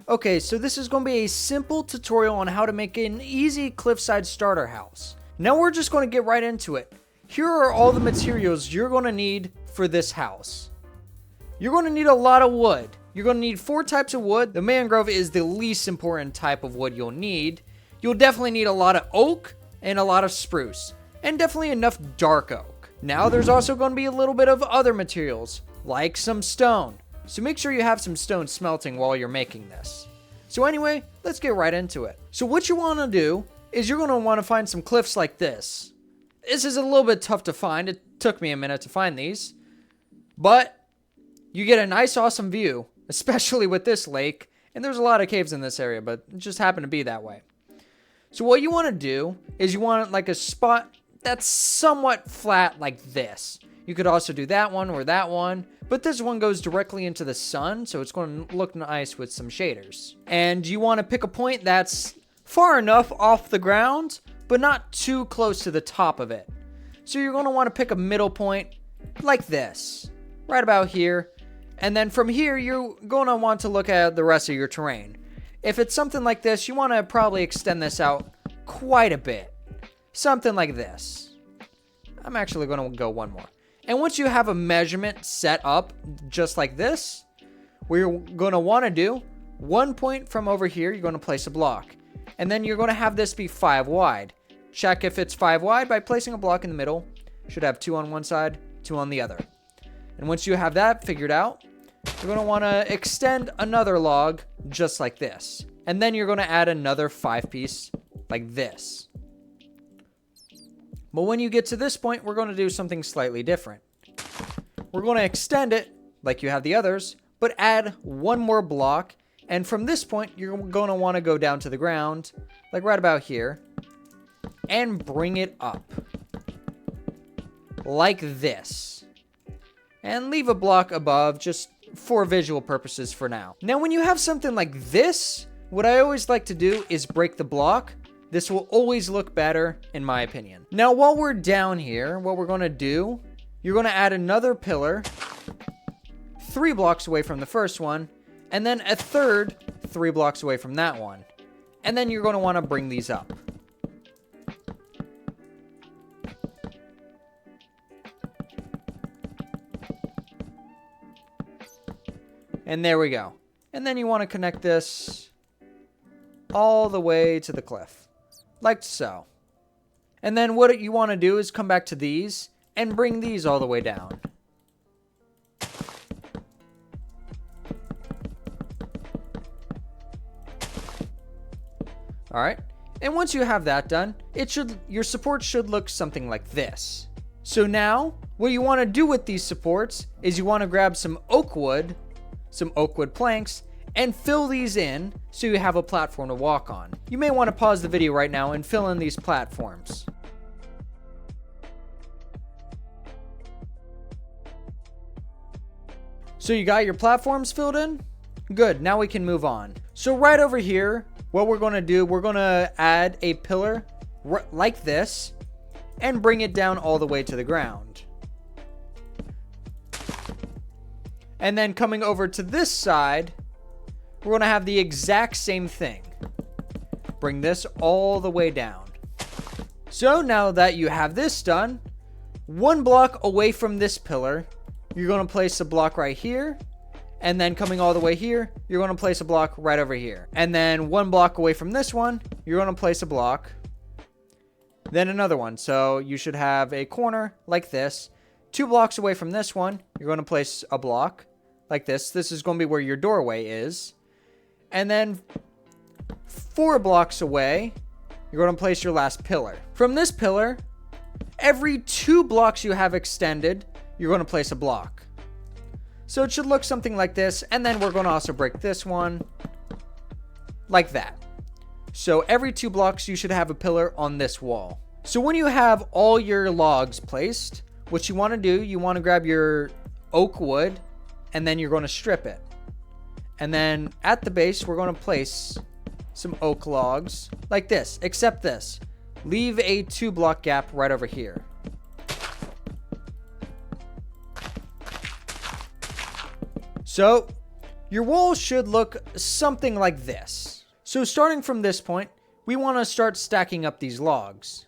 Okay, so this is going to be a simple tutorial on how to make an easy cliffside starter house. Now we're just going to get right into it. Here are all the materials you're going to need for this house. You're going to need a lot of wood. You're going to need 4 types of wood. The mangrove is the least important type of wood you'll need. You'll definitely need a lot of oak and a lot of spruce, and definitely enough dark oak. Now there's also going to be a little bit of other materials, like some stone. So make sure you have some stone smelting while you're making this. So anyway, let's get right into it. So what you want to do is you're going to want to find some cliffs like this. This is a little bit tough to find. It took me a minute to find these. But you get a nice, awesome view, especially with this lake. And there's a lot of caves in this area, but it just happened to be that way. So what you want to do is you want like a spot that's somewhat flat like this. You could also do that one or that one, but this one goes directly into the sun, so it's going to look nice with some shaders. And you want to pick a point that's far enough off the ground, but not too close to the top of it. So you're going to want to pick a middle point like this, right about here. And then from here, you're going to want to look at the rest of your terrain. If it's something like this, you want to probably extend this out quite a bit. Something like this. I'm actually going to go one more. And once you have a measurement set up just like this, what you're going to want to do, 1 point from over here, you're going to place a block. And then you're going to have this be 5 wide. Check if it's 5 wide by placing a block in the middle. Should have 2 on one side, 2 on the other. And once you have that figured out, you're going to want to extend another log just like this. And then you're going to add another 5 piece like this. But when you get to this point, we're going to do something slightly different. We're going to extend it like you have the others, but add 1 more block. And from this point, you're going to want to go down to the ground, like right about here, and bring it up. Like this. And leave a block above just for visual purposes for now. Now, when you have something like this, what I always like to do is break the block. This will always look better, in my opinion. Now, while we're down here, what we're going to do, you're going to add another pillar 3 blocks away from the first one, and then a third 3 blocks away from that one. And then you're going to want to bring these up. And there we go. And then you want to connect this all the way to the cliff. Like so. And then what you want to do is come back to these and bring these all the way down. Alright. And once you have that done, your support should look something like this. So now, what you want to do with these supports is you want to grab some oak wood planks, and fill these in so you have a platform to walk on. You may want to pause the video right now and fill in these platforms. So you got your platforms filled in? Good, now we can move on. So right over here, what we're going to do, we're going to add a pillar like this and bring it down all the way to the ground. And then coming over to this side, we're going to have the exact same thing. Bring this all the way down. So now that you have this done, 1 block away from this pillar, you're going to place a block right here. And then coming all the way here, you're going to place a block right over here. And then 1 block away from this one, you're going to place a block. Then another one. So you should have a corner like this. 2 blocks away from this one, you're going to place a block like this. This is going to be where your doorway is. And then 4 blocks away, you're going to place your last pillar. From this pillar, every 2 blocks you have extended, you're going to place a block. So it should look something like this. And then we're going to also break this one like that. So every 2 blocks, you should have a pillar on this wall. So when you have all your logs placed, what you want to do, you want to grab your oak wood, and then you're going to strip it. And then at the base, we're going to place some oak logs like this, except this. Leave a 2 block gap right over here. So Your walls should look something like this. So starting from this point, we want to start stacking up these logs.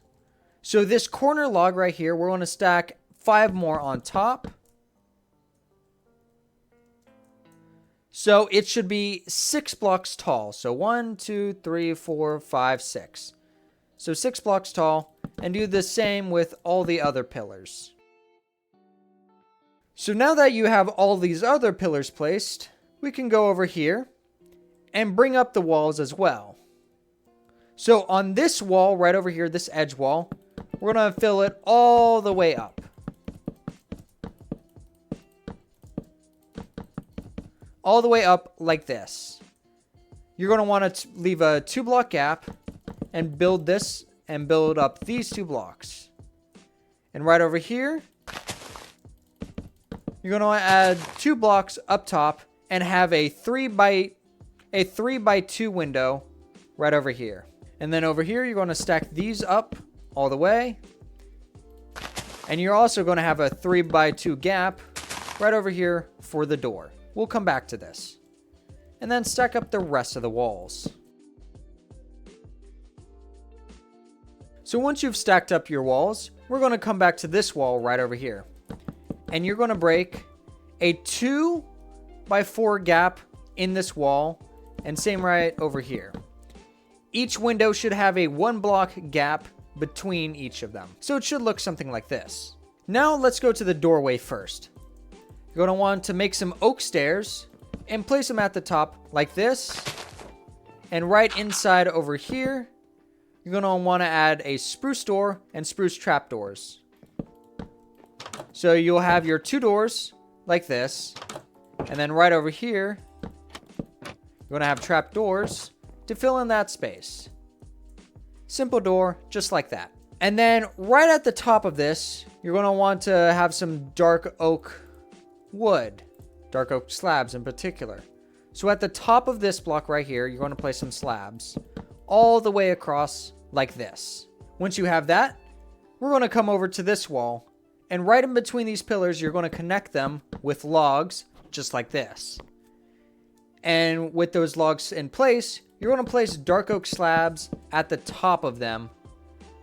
So this corner log right here, we're going to stack 5 more on top. So it should be 6 blocks tall. So 1, 2, 3, 4, 5, 6. So 6 blocks tall, and do the same with all the other pillars. So now that you have all these other pillars placed, we can go over here and bring up the walls as well. So on this wall right over here, this edge wall, we're going to fill it all the way up. All the way up like this. You're going to want to leave a 2-block gap and build this and build up these 2 blocks. And right over here, you're going to add 2 blocks up top and have a 3 by 2 window right over here. And then over here, you're going to stack these up all the way. And you're also going to have a 3 by 2 gap right over here for the door. We'll come back to this. And then stack up the rest of the walls. So once you've stacked up your walls, we're going to come back to this wall right over here. And you're going to break a 2 by 4 gap in this wall, and same right over here. Each window should have a 1-block gap between each of them. So it should look something like this. Now let's go to the doorway first. You're going to want to make some oak stairs and place them at the top like this. And right inside over here, you're going to want to add a spruce door and spruce trapdoors. So you'll have your 2 doors like this. And then right over here, you're going to have trapdoors to fill in that space. Simple door, just like that. And then right at the top of this, you're going to want to have some dark oak wood. Dark oak slabs in particular. So at the top of this block right here, you're going to place some slabs all the way across like this. Once you have that, we're going to come over to this wall. And right in between these pillars, you're going to connect them with logs just like this. And with those logs in place, you're going to place dark oak slabs at the top of them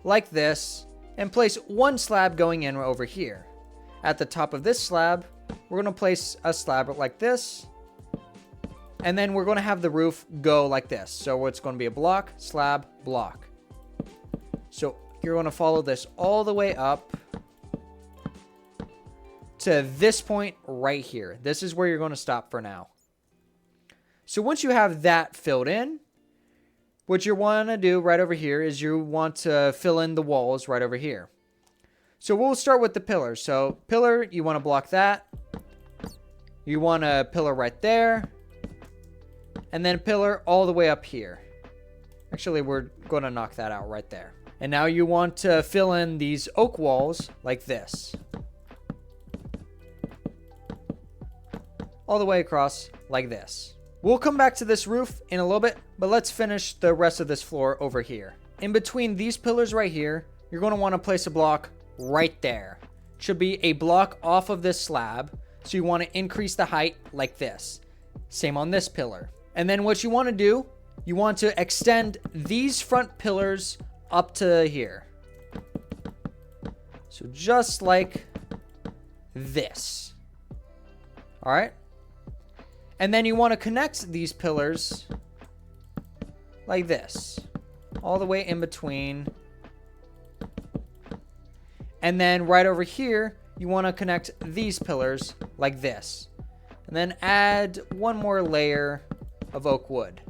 like this, and place 1 slab going in over here. At the top of this slab, we're going to place a slab like this, and then we're going to have the roof go like this. So it's going to be a block, slab, block. So you're going to follow this all the way up to this point right here. This is where you're going to stop for now. So once you have that filled in, what you want to do right over here is you want to fill in the walls right over here. So we'll start with the pillars. So pillar, you want to block that. You want a pillar right there. And then pillar all the way up here. Actually, we're going to knock that out right there. And now you want to fill in these oak walls like this. All the way across like this. We'll come back to this roof in a little bit, but let's finish the rest of this floor over here. In between these pillars right here, you're going to want to place a block right there. It should be a block off of this slab, so you want to increase the height like this. Same on this pillar. And then what you want to do, you want to extend these front pillars up to here. So just like this. All right. And then you want to connect these pillars like this, all the way in between. And then right over here, you want to connect these pillars like this. And then add 1 more layer of oak wood.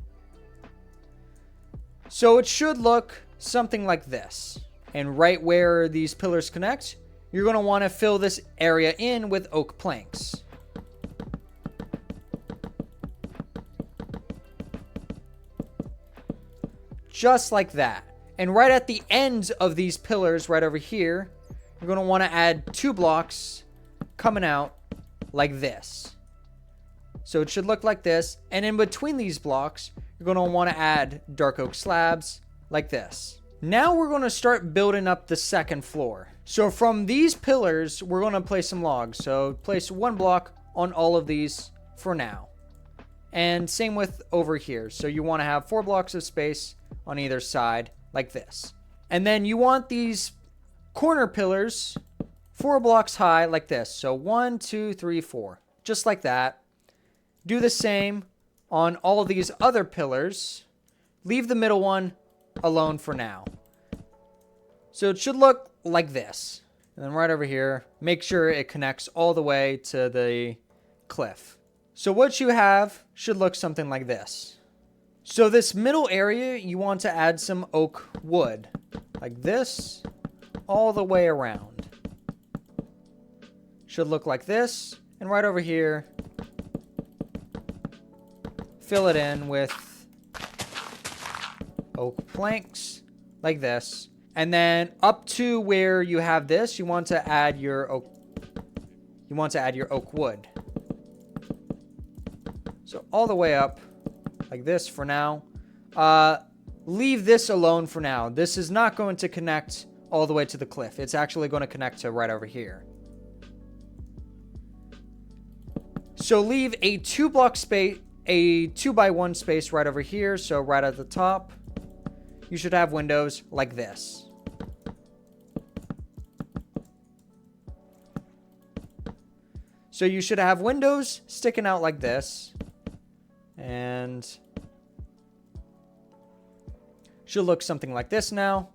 So it should look something like this. And right where these pillars connect, you're going to want to fill this area in with oak planks. Just like that. And right at the ends of these pillars right over here, you're going to want to add 2 blocks coming out like this. So it should look like this. And in between these blocks, you're going to want to add dark oak slabs like this. Now we're going to start building up the second floor. So from these pillars, we're going to place some logs. So place 1 block on all of these for now. And same with over here. So you want to have 4 blocks of space on either side like this. And then you want these corner pillars 4 blocks high like this. So 1, 2, 3, 4. Just like that. Do the same on all of these other pillars. Leave the middle one alone for now. So it should look like this. And then right over here, make sure it connects all the way to the cliff. So what you have should look something like this. So this middle area, you want to add some oak wood. Like this, all the way around. Should look like this. And right over here, fill it in with oak planks, like this. And then up to where you have this, you want to add your oak. You want to add your oak wood. So all the way up, like this for now. Leave this alone for now. This is not going to connect all the way to the cliff. It's actually going to connect to right over here. So leave a 2 block space, a 2x1 space right over here. So right at the top, you should have windows like this. So you should have windows sticking out like this. And should look something like this now.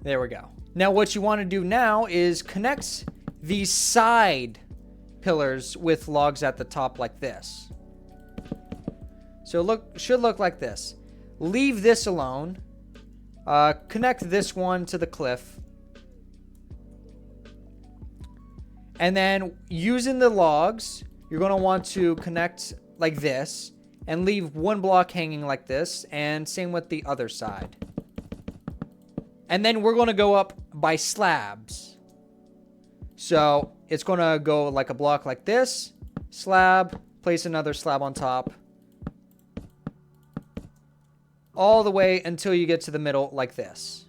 There we go. Now what you want to do now is connect these side pillars with logs at the top like this. So should look like this. Leave this alone. Connect this one to the cliff. And then using the logs, you're going to want to connect like this and leave 1 block hanging like this, and same with the other side. And then we're going to go up by slabs. So it's going to go like a block like this, slab, place another slab on top, all the way until you get to the middle like this.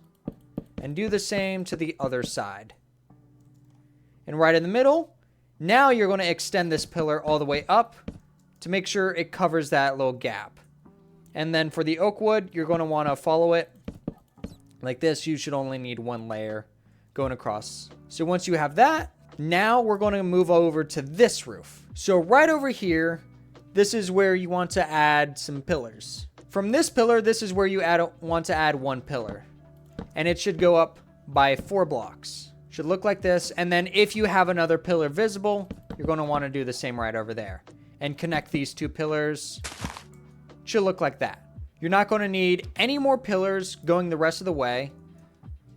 And do the same to the other side. And right in the middle, now you're going to extend this pillar all the way up to make sure it covers that little gap. And then for the oak wood, you're going to want to follow it like this. You should only need 1 layer going across. So once you have that, now we're going to move over to this roof. So right over here, this is where you want to add some pillars. From this pillar, this is where you want to add 1 pillar. And it should go up by 4 blocks. Should look like this. And then if you have another pillar visible, you're going to want to do the same right over there. And connect these 2 pillars. Should look like that. You're not going to need any more pillars going the rest of the way.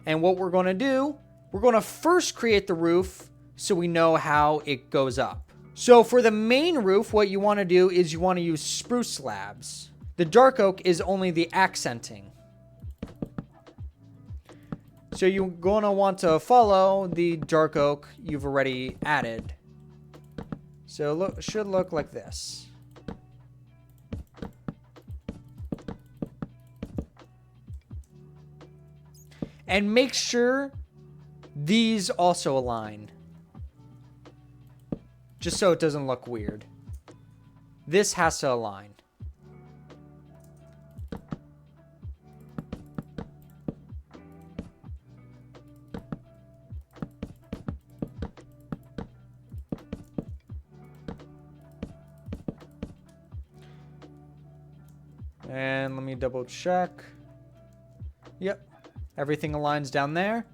And what we're going to do, we're going to first create the roof so we know how it goes up. So for the main roof, what you want to do is you want to use spruce slabs. The dark oak is only the accenting. So you're going to want to follow the dark oak you've already added. So should look like this. And make sure these also align. Just so it doesn't look weird. This has to align. And let me double check. Yep. Everything aligns down there.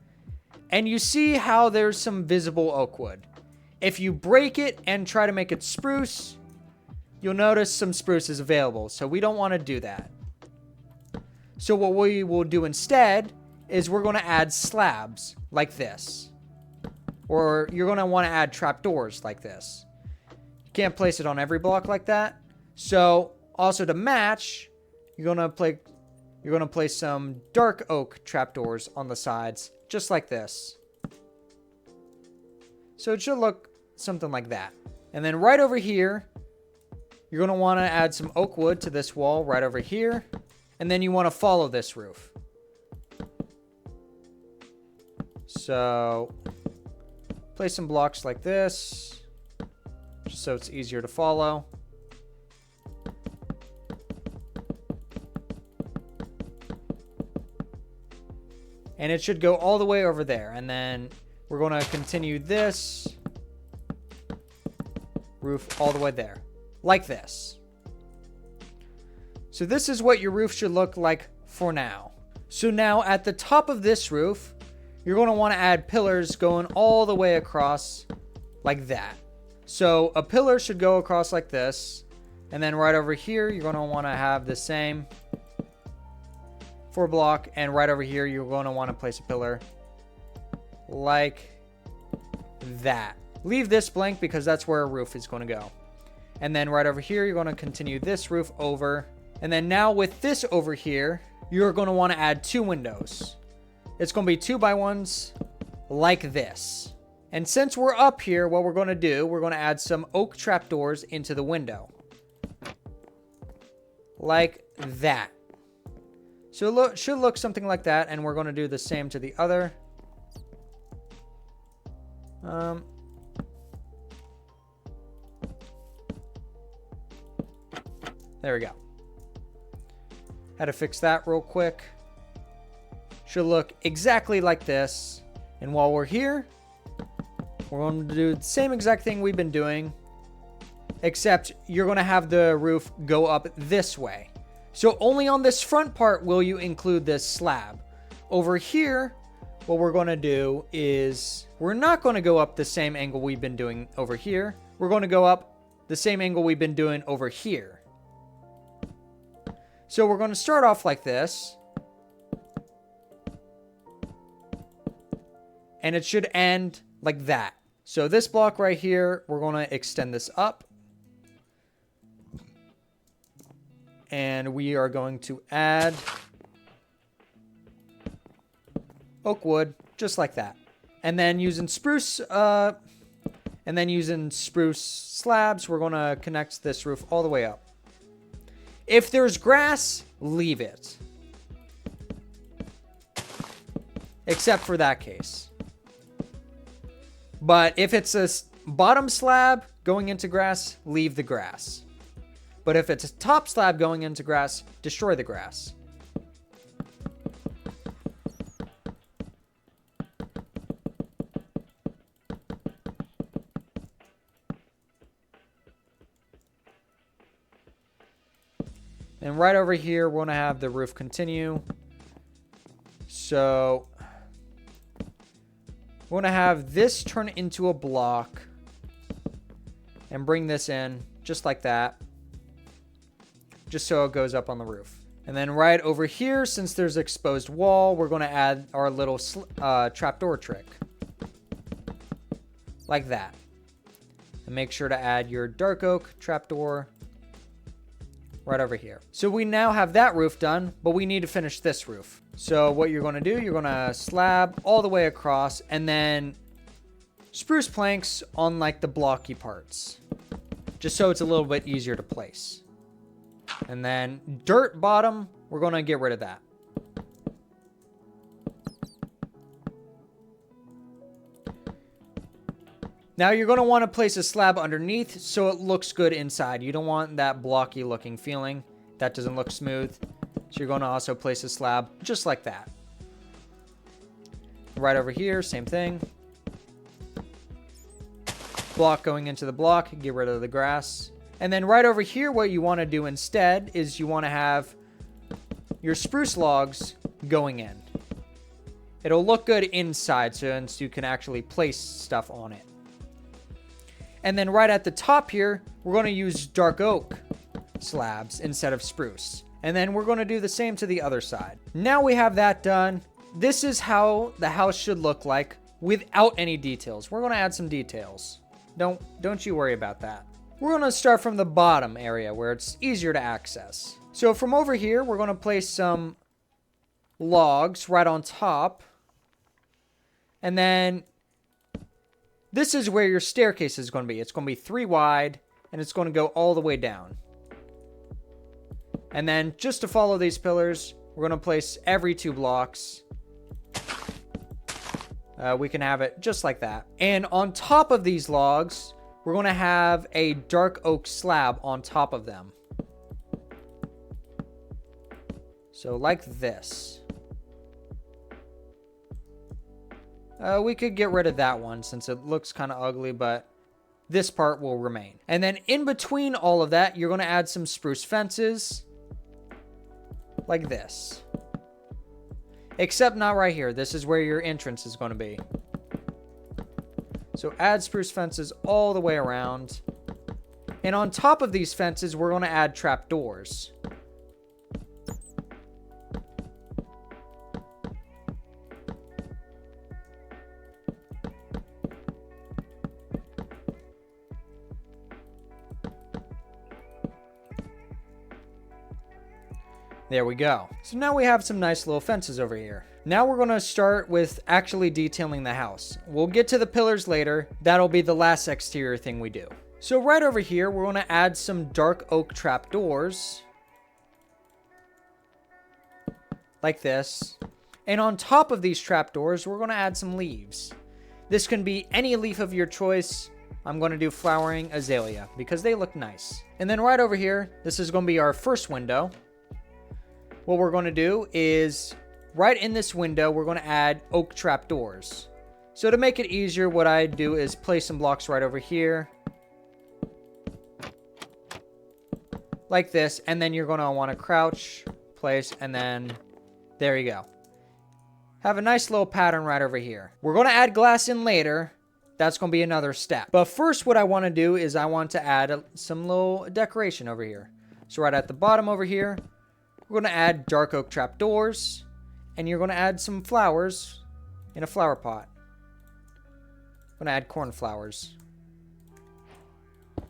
And you see how there's some visible oak wood. If you break it and try to make it spruce, you'll notice some spruce is available. So we don't want to do that. So what we will do instead is we're going to add slabs like this. Or you're going to want to add trapdoors like this. You can't place it on every block like that. So also to match, you're going to place some dark oak trapdoors on the sides, just like this. So it should look something like that. And then right over here, you're going to want to add some oak wood to this wall right over here. And then you want to follow this roof. So place some blocks like this, just so it's easier to follow. And it should go all the way over there. And then we're going to continue this roof all the way there, like this. So this is what your roof should look like for now. So now at the top of this roof, you're going to want to add pillars going all the way across like that. So a pillar should go across like this. And then right over here, you're going to want to have the same 4 block. And right over here, you're going to want to place a pillar like that. Leave this blank because that's where a roof is going to go. And then right over here, you're going to continue this roof over. And then now with this over here, you're going to want to add 2 windows. It's going to be 2x1s like this. And since we're up here, what we're going to do, we're going to add some oak trapdoors into the window. Like that. So it should look something like that. And we're going to do the same to the other. There we go. Had to fix that real quick. Should look exactly like this. And while we're here, we're going to do the same exact thing we've been doing, except you're going to have the roof go up this way. So only on this front part will you include this slab. Over here, what we're going to do is we're not going to go up the same angle we've been doing over here. We're going to go up the same angle we've been doing over here. So we're going to start off like this. And it should end like that. So this block right here, we're going to extend this up. And we are going to add oak wood, just like that. And then using spruce slabs, we're going to connect this roof all the way up. If there's grass, leave it. Except for that case. But if it's a bottom slab going into grass, leave the grass. But if it's a top slab going into grass, destroy the grass. And right over here, we're going to have the roof continue. So we're going to have this turn into a block and bring this in just like that, just so it goes up on the roof. And then right over here, since there's exposed wall, we're going to add our little trapdoor trick like that. And make sure to add your dark oak trapdoor right over here. So we now have that roof done, but we need to finish this roof. So what you're going to do, you're going to slab all the way across and then spruce planks on like the blocky parts, just so it's a little bit easier to place. And then dirt bottom, we're going to get rid of that. Now you're going to want to place a slab underneath so it looks good inside. You don't want that blocky looking feeling. That doesn't look smooth. So you're going to also place a slab just like that. Right over here, same thing. Block going into the block, get rid of the grass. And then right over here, what you want to do instead is you want to have your spruce logs going in. It'll look good inside since you can actually place stuff on it. And then right at the top here, we're going to use dark oak slabs instead of spruce. And then we're going to do the same to the other side. Now we have that done. This is how the house should look like without any details. We're going to add some details. Don't you worry about that. We're going to start from the bottom area where it's easier to access. So from over here, we're going to place some logs right on top. And then this is where your staircase is going to be. It's going to be 3 wide, and it's going to go all the way down. And then just to follow these pillars, we're going to place every 2 blocks. We can have it just like that. And on top of these logs, we're going to have a dark oak slab on top of them. So like this. We could get rid of that one since it looks kind of ugly, but this part will remain. And then in between all of that, you're going to add some spruce fences like this. Except not right here. This is where your entrance is going to be. So add spruce fences all the way around. And on top of these fences, we're going to add trapdoors. There we go. So now we have some nice little fences over here. Now we're going to start with actually detailing the house. We'll get to the pillars later. That'll be the last exterior thing we do. So right over here, we're going to add some dark oak trapdoors. Like this. And on top of these trapdoors, we're going to add some leaves. This can be any leaf of your choice. I'm going to do flowering azalea because they look nice. And then right over here, this is going to be our first window. What we're going to do is, right in this window, we're going to add oak trapdoors. So to make it easier, what I do is place some blocks right over here. Like this, and then you're going to want to crouch, place, and then there you go. Have a nice little pattern right over here. We're going to add glass in later. That's going to be another step. But first, what I want to do is I want to add some little decoration over here. So right at the bottom over here, we're going to add dark oak trapdoors, and you're going to add some flowers in a flower pot. I'm going to add cornflowers.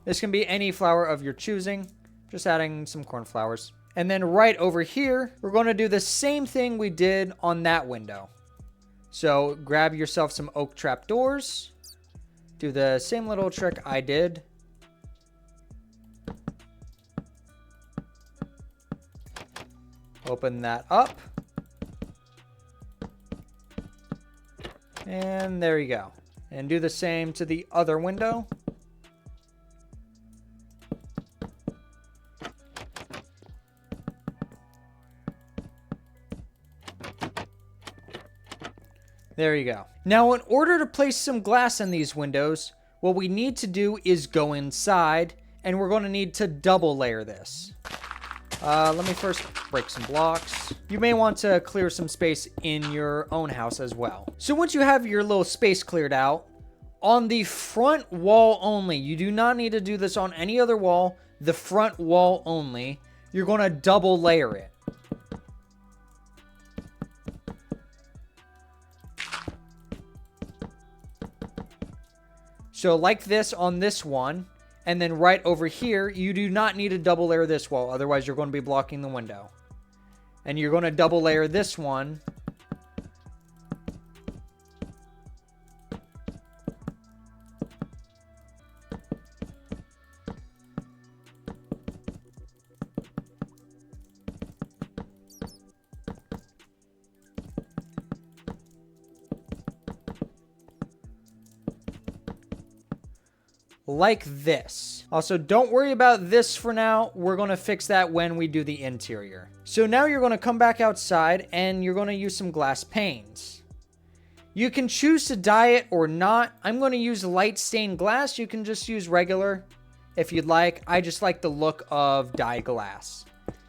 This can be any flower of your choosing, just adding some cornflowers. And then right over here, we're going to do the same thing we did on that window. So grab yourself some oak trapdoors, do the same little trick I did. Open that up. And there you go. And do the same to the other window. There you go. Now, in order to place some glass in these windows, what we need to do is go inside, and we're going to need to double layer this. Let me first break some blocks. You may want to clear some space in your own house as well. So once you have your little space cleared out, on the front wall only, you do not need to do this on any other wall, the front wall only, you're going to double layer it. So like this on this one. And then right over here, you do not need to double layer this wall. Otherwise, you're going to be blocking the window. And you're going to double layer this one. Like this. Also, don't worry about this for now. We're going to fix that when we do the interior. So now you're going to come back outside and you're going to use some glass panes. You can choose to dye it or not. I'm going to use light stained glass. You can just use regular if you'd like. I just like the look of dye glass.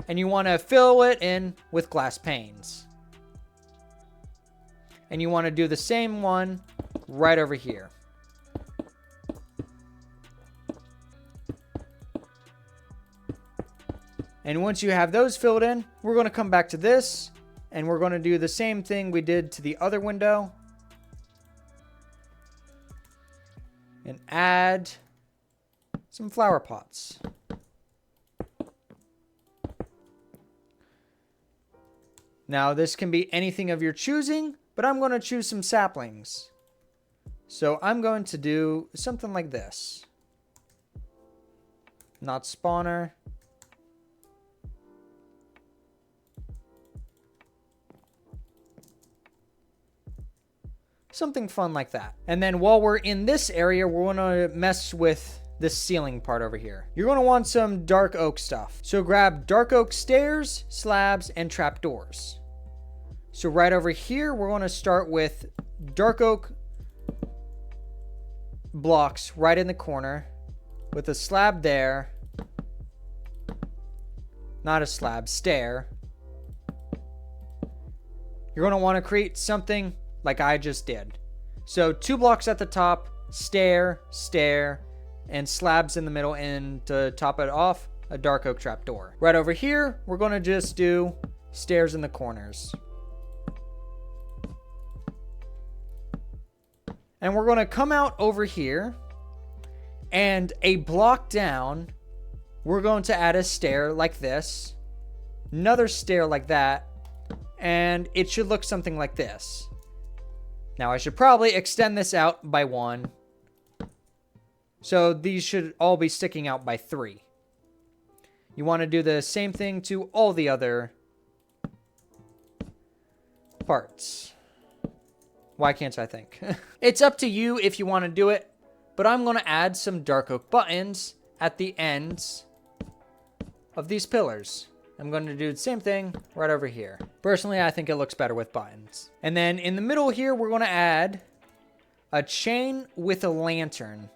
And you want to fill it in with glass panes. And you want to do the same one right over here. And once you have those filled in, we're going to come back to this, and we're going to do the same thing we did to the other window. And add some flower pots. Now, this can be anything of your choosing, but I'm going to choose some saplings. So I'm going to do something like this. Not spawner. Something fun like that. And then while we're in this area, we're going to mess with this ceiling part over here. You're going to want some dark oak stuff. So grab dark oak stairs, slabs, and trapdoors. So right over here, we're going to start with dark oak blocks right in the corner with a slab there. Not a slab, stair. You're going to want to create something like I just did. So 2 blocks at the top, stair, and slabs in the middle, and to top it off, a dark oak trapdoor. Right over here, we're going to just do stairs in the corners. And we're going to come out over here, and a block down, we're going to add a stair like this, another stair like that, and it should look something like this. Now, I should probably extend this out by 1. So these should all be sticking out by 3. You want to do the same thing to all the other parts. Why can't I think? It's up to you if you want to do it, but I'm going to add some dark oak buttons at the ends of these pillars. I'm going to do the same thing right over here. Personally, I think it looks better with buttons. And then in the middle here, we're going to add a chain with a lantern,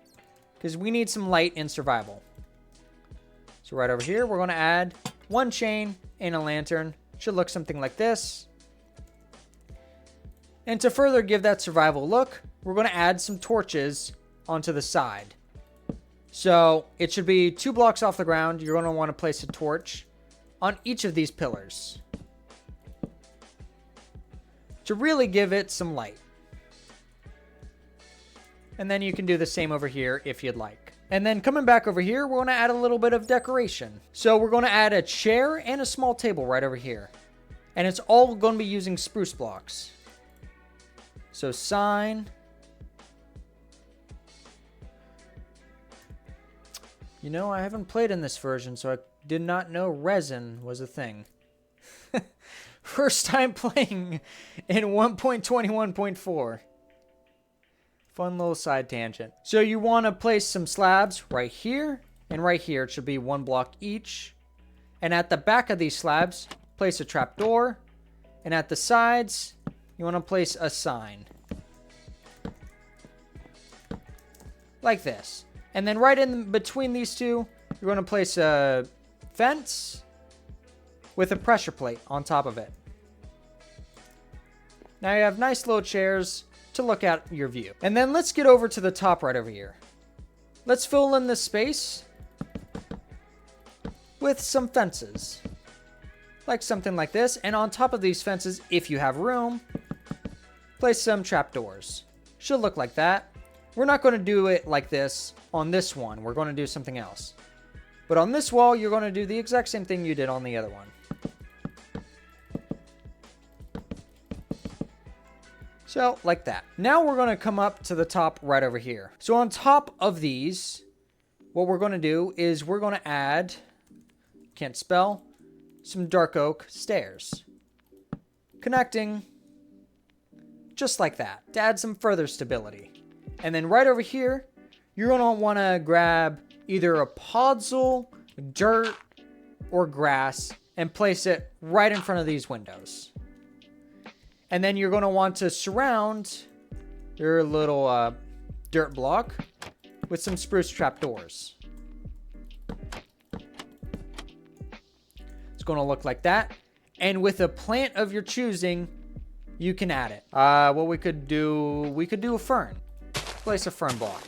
because we need some light in survival. So right over here, we're going to add 1 chain and a lantern. Should look something like this. And to further give that survival look, we're going to add some torches onto the side. So it should be 2 blocks off the ground. You're going to want to place a torch on each of these pillars to really give it some light. And then you can do the same over here if you'd like. And then coming back over here, we're going to add a little bit of decoration. So we're going to add a chair and a small table right over here. And it's all going to be using spruce blocks. So sign. You know, I haven't played in this version, so I did not know resin was a thing. First time playing in 1.21.4. Fun little side tangent. So you want to place some slabs right here and right here. It should be 1 block each. And at the back of these slabs, place a trapdoor. And at the sides, you want to place a sign. Like this. And then right in between these two, you're going to place a fence with a pressure plate on top of it. Now you have nice little chairs to look at your view. And then let's get over to the top right over here. Let's fill in this space with some fences. Like something like this. And on top of these fences, if you have room, place some trapdoors. Should look like that. We're not going to do it like this on this one. We're going to do something else. But on this wall, you're going to do the exact same thing you did on the other one. So, like that. Now we're going to come up to the top right over here. So on top of these, what we're going to do is we're going to add, can't spell, some dark oak stairs. Connecting just like that to add some further stability. And then right over here, you're going to want to grab either a podzol, dirt, or grass and place it right in front of these windows. And then you're going to want to surround your little dirt block with some spruce trapdoors. It's going to look like that. And with a plant of your choosing, you can add it. What we could do a fern. Place a fern block.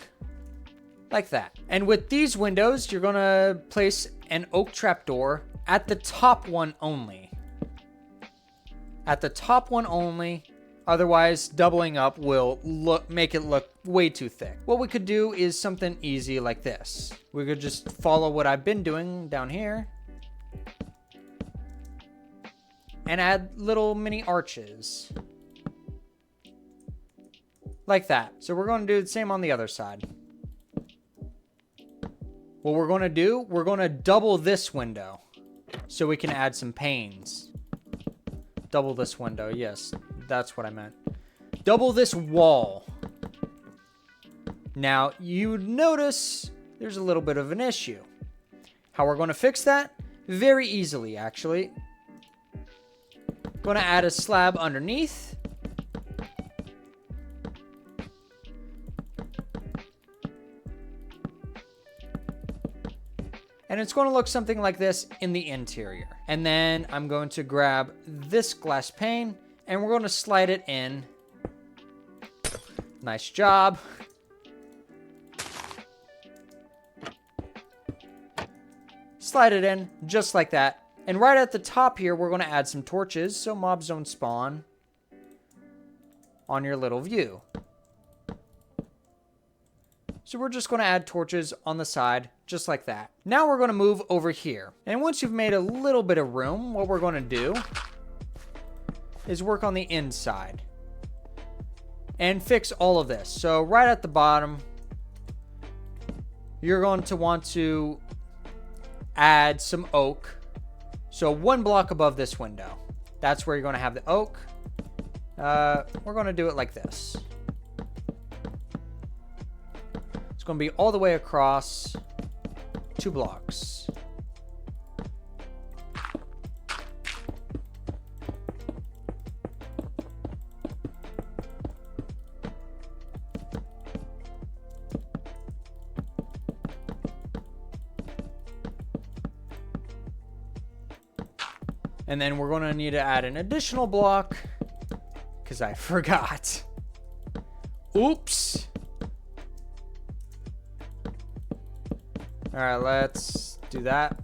Like that. And with these windows, you're going to place an oak trapdoor at the top one only. At the top one only. Otherwise, doubling up will make it look way too thick. What we could do is something easy like this. We could just follow what I've been doing down here. And add little mini arches. Like that. So we're going to do the same on the other side. What we're going to do, we're going to double this window. So we can add some panes. Double this window. Yes, that's what I meant. double this wall. Now, you notice there's a little bit of an issue. How we're going to fix that? Very easily, actually. Going to add a slab underneath. And it's going to look something like this in the interior. And then I'm going to grab this glass pane and we're going to slide it in. Nice job. Slide it in just like that. And right at the top here, we're going to add some torches so mobs don't spawn on your little view. So we're just going to add torches on the side, just like that. Now we're going to move over here. And once you've made a little bit of room, what we're going to do is work on the inside and fix all of this. So right at the bottom, you're going to want to add some oak. So 1 block above this window. That's where you're going to have the oak. We're going to do it like this. It's going to be all the way across 2 blocks. And then we're going to need to add an additional block because I forgot. Oops. All right, let's do that.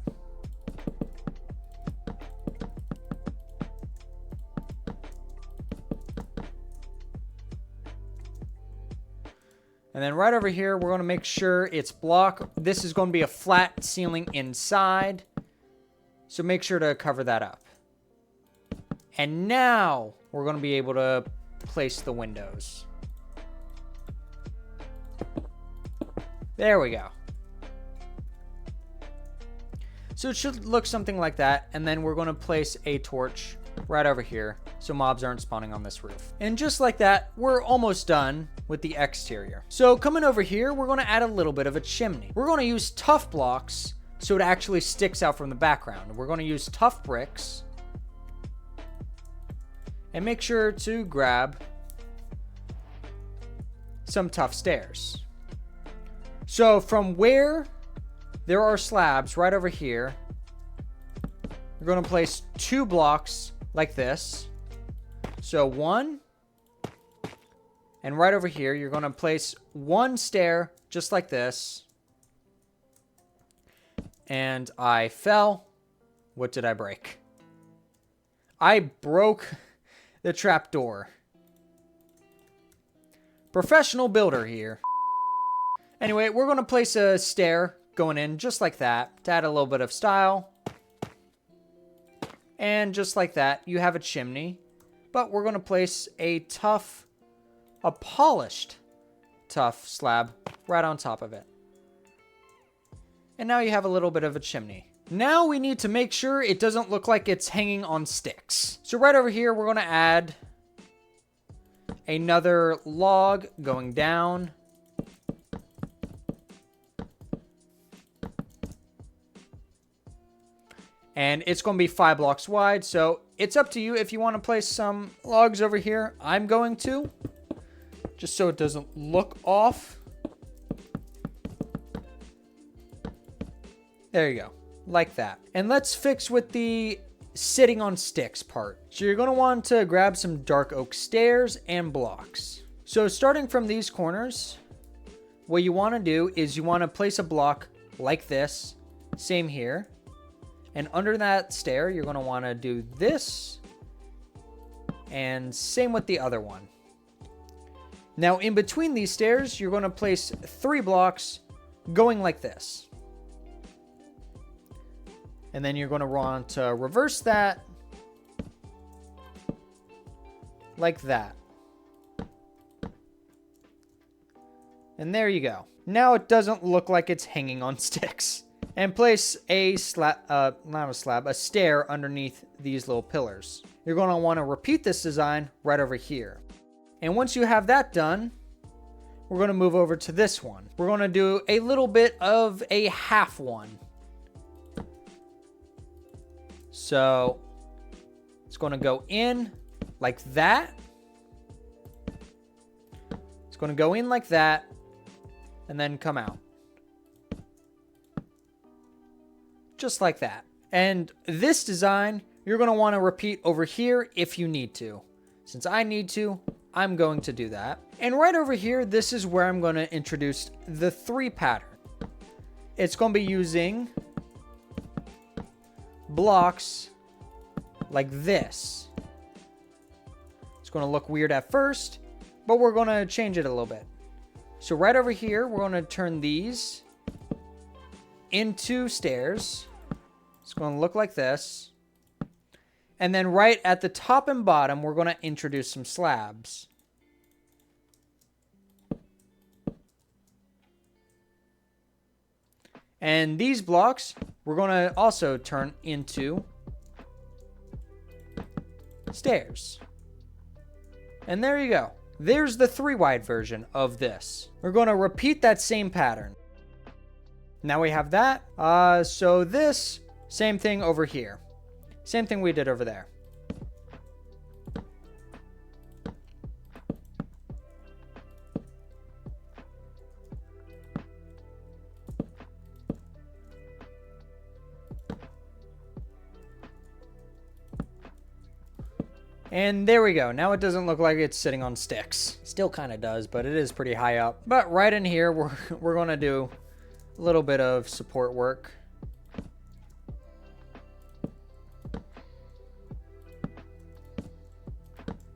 And then right over here, we're going to make sure it's block. This is going to be a flat ceiling inside. So make sure to cover that up. And now we're going to be able to place the windows. There we go. So it should look something like that. And then we're going to place a torch right over here so mobs aren't spawning on this roof. And just like that, we're almost done with the exterior. So coming over here, we're going to add a little bit of a chimney. We're going to use tough blocks so it actually sticks out from the background. We're going to use tough bricks. And make sure to grab some tough stairs. So from where there are slabs right over here, we're going to place 2 blocks like this. So 1, and right over here, you're going to place 1 stair just like this. And I fell. What did I break? I broke the trapdoor. Professional builder here. Anyway, we're going to place a stair going in just like that to add a little bit of style. And just like that, you have a chimney. But we're going to place a polished tough slab right on top of it. And now you have a little bit of a chimney. Now we need to make sure it doesn't look like it's hanging on sticks. So right over here, we're going to add another log going down. And it's going to be 5 blocks wide. So it's up to you if you want to place some logs over here. I'm going to, just so it doesn't look off. There you go. Like that. And let's fix with the sitting on sticks part. So you're going to want to grab some dark oak stairs and blocks. So starting from these corners, what you want to do is you want to place a block like this. Same here. And under that stair, you're going to want to do this. And same with the other one. Now in between these stairs, you're going to place 3 blocks going like this. And then you're going to want to reverse that like that. And there you go. Now it doesn't look like it's hanging on sticks. And place a a stair underneath these little pillars. You're going to want to repeat this design right over here. And once you have that done, we're going to move over to this one. We're going to do a little bit of a half one. So it's going to go in like that. It's going to go in like that and then come out. Just like that. And this design, you're going to want to repeat over here if you need to. Since I need to, I'm going to do that. And right over here, this is where I'm going to introduce the 3 pattern. It's going to be using blocks like this. It's going to look weird at first, but we're going to change it a little bit. So right over here, we're going to turn these into stairs. It's going to look like this. And then right at the top and bottom, we're going to introduce some slabs. And these blocks, we're going to also turn into stairs. And there you go. There's the 3-wide version of this. We're going to repeat that same pattern. Now we have that. So this, same thing over here. Same thing we did over there. And there we go. Now it doesn't look like it's sitting on sticks. Still kind of does, but it is pretty high up. But right in here, we're going to do a little bit of support work.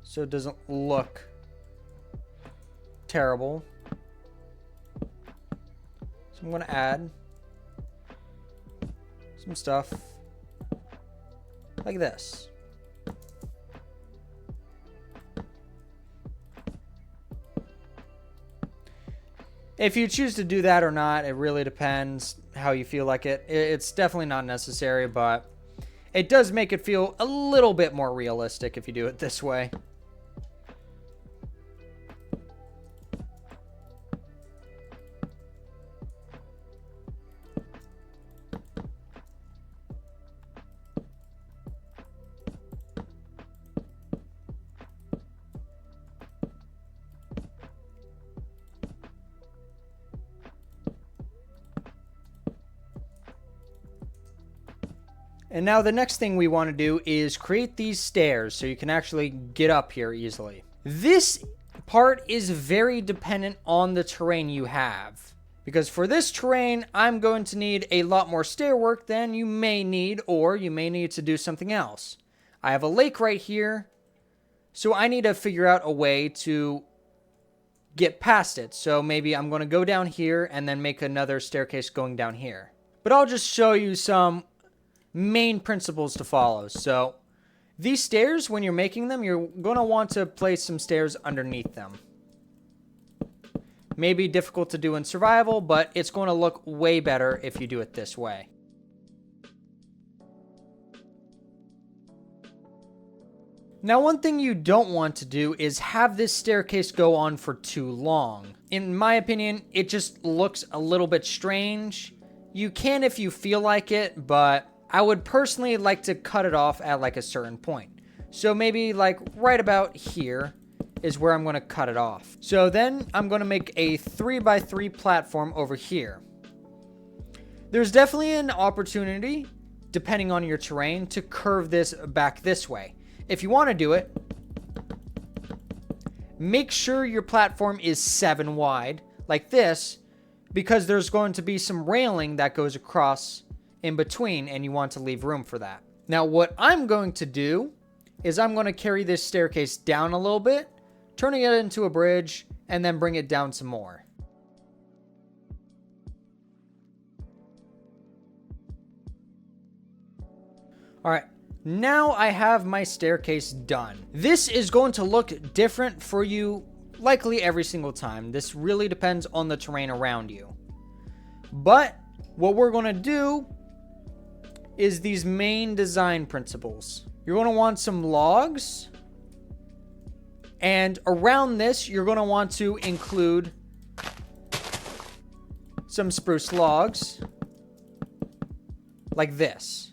So it doesn't look terrible. So I'm going to add some stuff like this. If you choose to do that or not, it really depends how you feel like it. It's definitely not necessary, but it does make it feel a little bit more realistic if you do it this way. And now the next thing we want to do is create these stairs so you can actually get up here easily. This part is very dependent on the terrain you have. Because for this terrain, I'm going to need a lot more stair work than you may need, or you may need to do something else. I have a lake right here, so I need to figure out a way to get past it. So maybe I'm going to go down here and then make another staircase going down here. But I'll just show you some main principles to follow. So these stairs, when you're making them, you're going to want to place some stairs underneath them. Maybe difficult to do in survival, but it's going to look way better if you do it this way. Now, one thing you don't want to do is have this staircase go on for too long. In my opinion, it just looks a little bit strange. You can if you feel like it, but I would personally like to cut it off at like a certain point. So maybe like right about here is where I'm going to cut it off. So then I'm going to make a 3x3 platform over here. There's definitely an opportunity, depending on your terrain, to curve this back this way. If you want to do it, make sure your platform is 7 wide, like this, because there's going to be some railing that goes across in between, and you want to leave room for that. Now, what I'm going to do is I'm going to carry this staircase down a little bit, turning it into a bridge, and then bring it down some more. All right, now I have my staircase done. This is going to look different for you likely every single time. This really depends on the terrain around you. But what we're going to do is these main design principles. You're going to want some logs, And around this, you're going to want to include some spruce logs like this.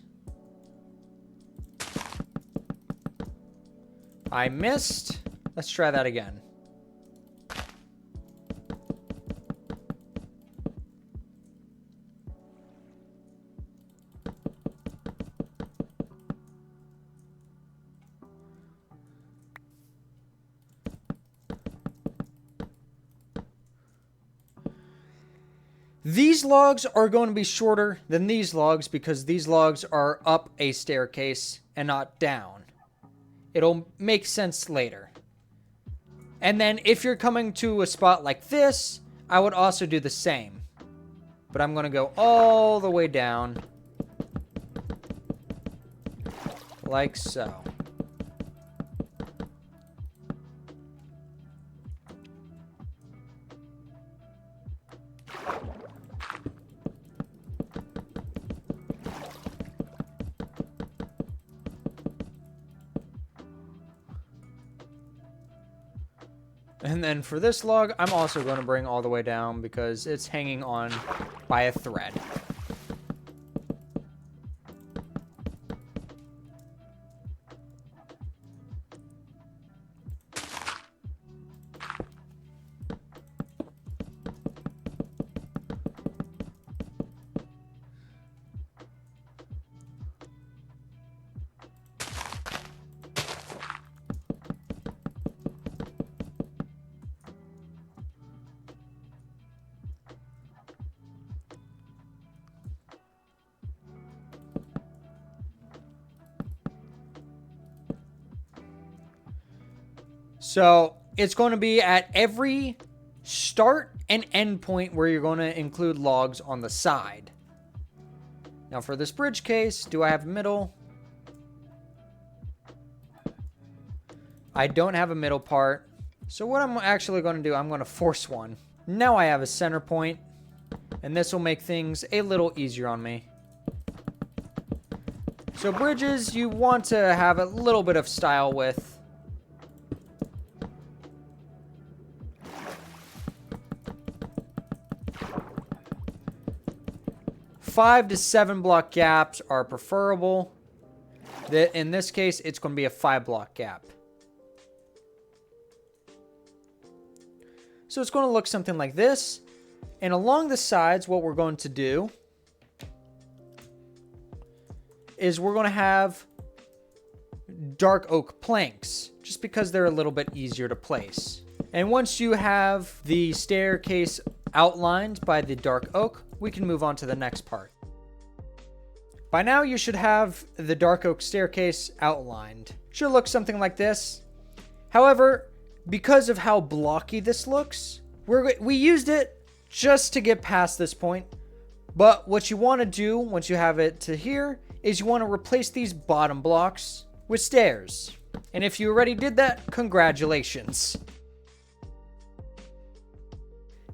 I missed. Let's try that again. These logs are going to be shorter than these logs because these logs are up a staircase and not down. It'll make sense later. And then if you're coming to a spot like this, I would also do the same. But I'm going to go all the way down. Like so. And then for this log, I'm also going to bring all the way down because it's hanging on by a thread. So it's going to be at every start and end point where you're going to include logs on the side. Now for this bridge case, do I have a middle? I don't have a middle part. So what I'm actually going to do, I'm going to force one. Now I have a center point, and this will make things a little easier on me. So bridges, you want to have a little bit of style with. 5 to 7 block gaps are preferable. In this case, it's going to be a 5 block gap. So it's going to look something like this. And along the sides, what we're going to do is we're going to have dark oak planks, just because they're a little bit easier to place. And once you have the staircase outlined by the dark oak, we can move on to the next part. By now, you should have the dark oak staircase outlined. Should look something like this. However, because of how blocky this looks, we used it just to get past this point. But what you want to do once you have it to here is you want to replace these bottom blocks with stairs. And if you already did that, congratulations.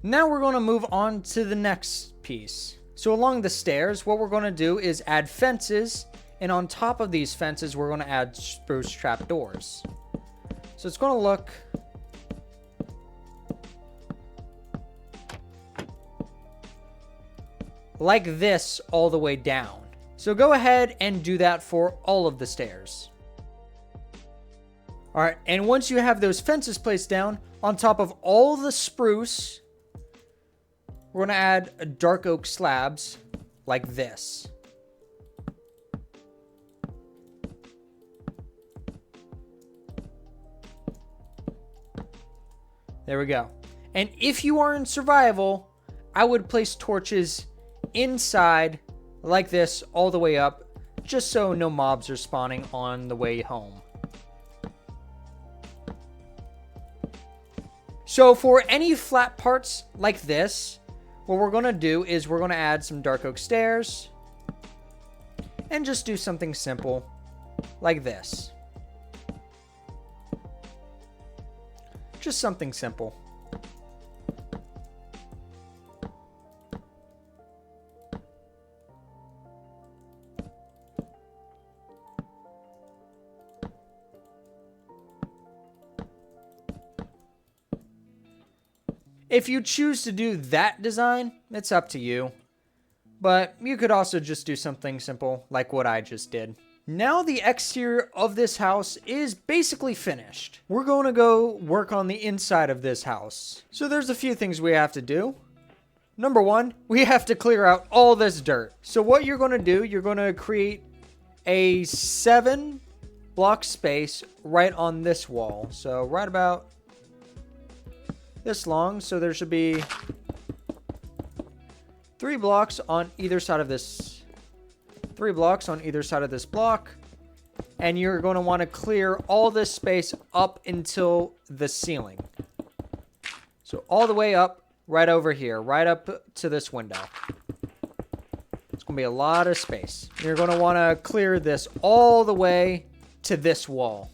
Now we're going to move on to the next piece. So along the stairs, what we're going to do is add fences, and on top of these fences, we're going to add spruce trapdoors. So it's going to look like this all the way down. So go ahead and do that for all of the stairs. All right, and once you have those fences placed down, on top of all the spruce, we're going to add dark oak slabs like this. There we go. And if you are in survival, I would place torches inside like this all the way up, just so no mobs are spawning on the way home. So for any flat parts like this, what we're going to do is we're going to add some dark oak stairs and just do something simple like this. Just something simple. If you choose to do that design, it's up to you. But you could also just do something simple like what I just did. Now the exterior of this house is basically finished. We're going to go work on the inside of this house. So there's a few things we have to do. Number one, we have to clear out all this dirt. So what you're going to do, you're going to create a 7-block space right on this wall. So right about this long. So there should be 3 blocks on either side of this. 3 blocks on either side of this block. And you're going to want to clear all this space up until the ceiling. So all the way up, right over here, right up to this window. It's going to be a lot of space. You're going to want to clear this all the way to this wall.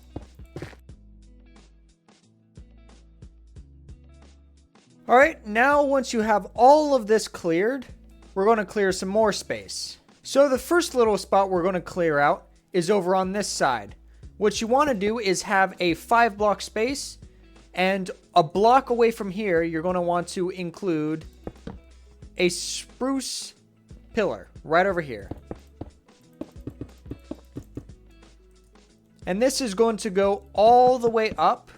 All right, now once you have all of this cleared, we're going to clear some more space. So the first little spot we're going to clear out is over on this side. What you want to do is have a 5-block space, and a block away from here, you're going to want to include a spruce pillar right over here. And this is going to go all the way up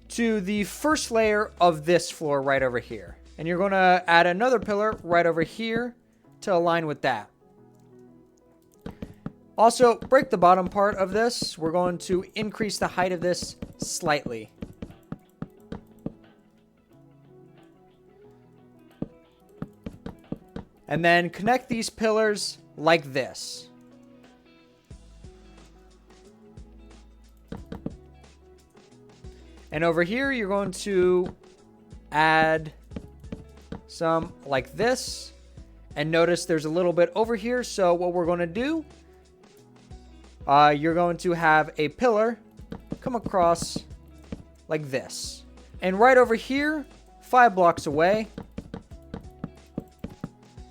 to the first layer of this floor right over here. And you're going to add another pillar right over here to align with that. Also, break the bottom part of this. We're going to increase the height of this slightly. And then connect these pillars like this. And over here, you're going to add some like this. And notice there's a little bit over here. So what we're going to do, you're going to have a pillar come across like this. And right over here, 5 blocks away,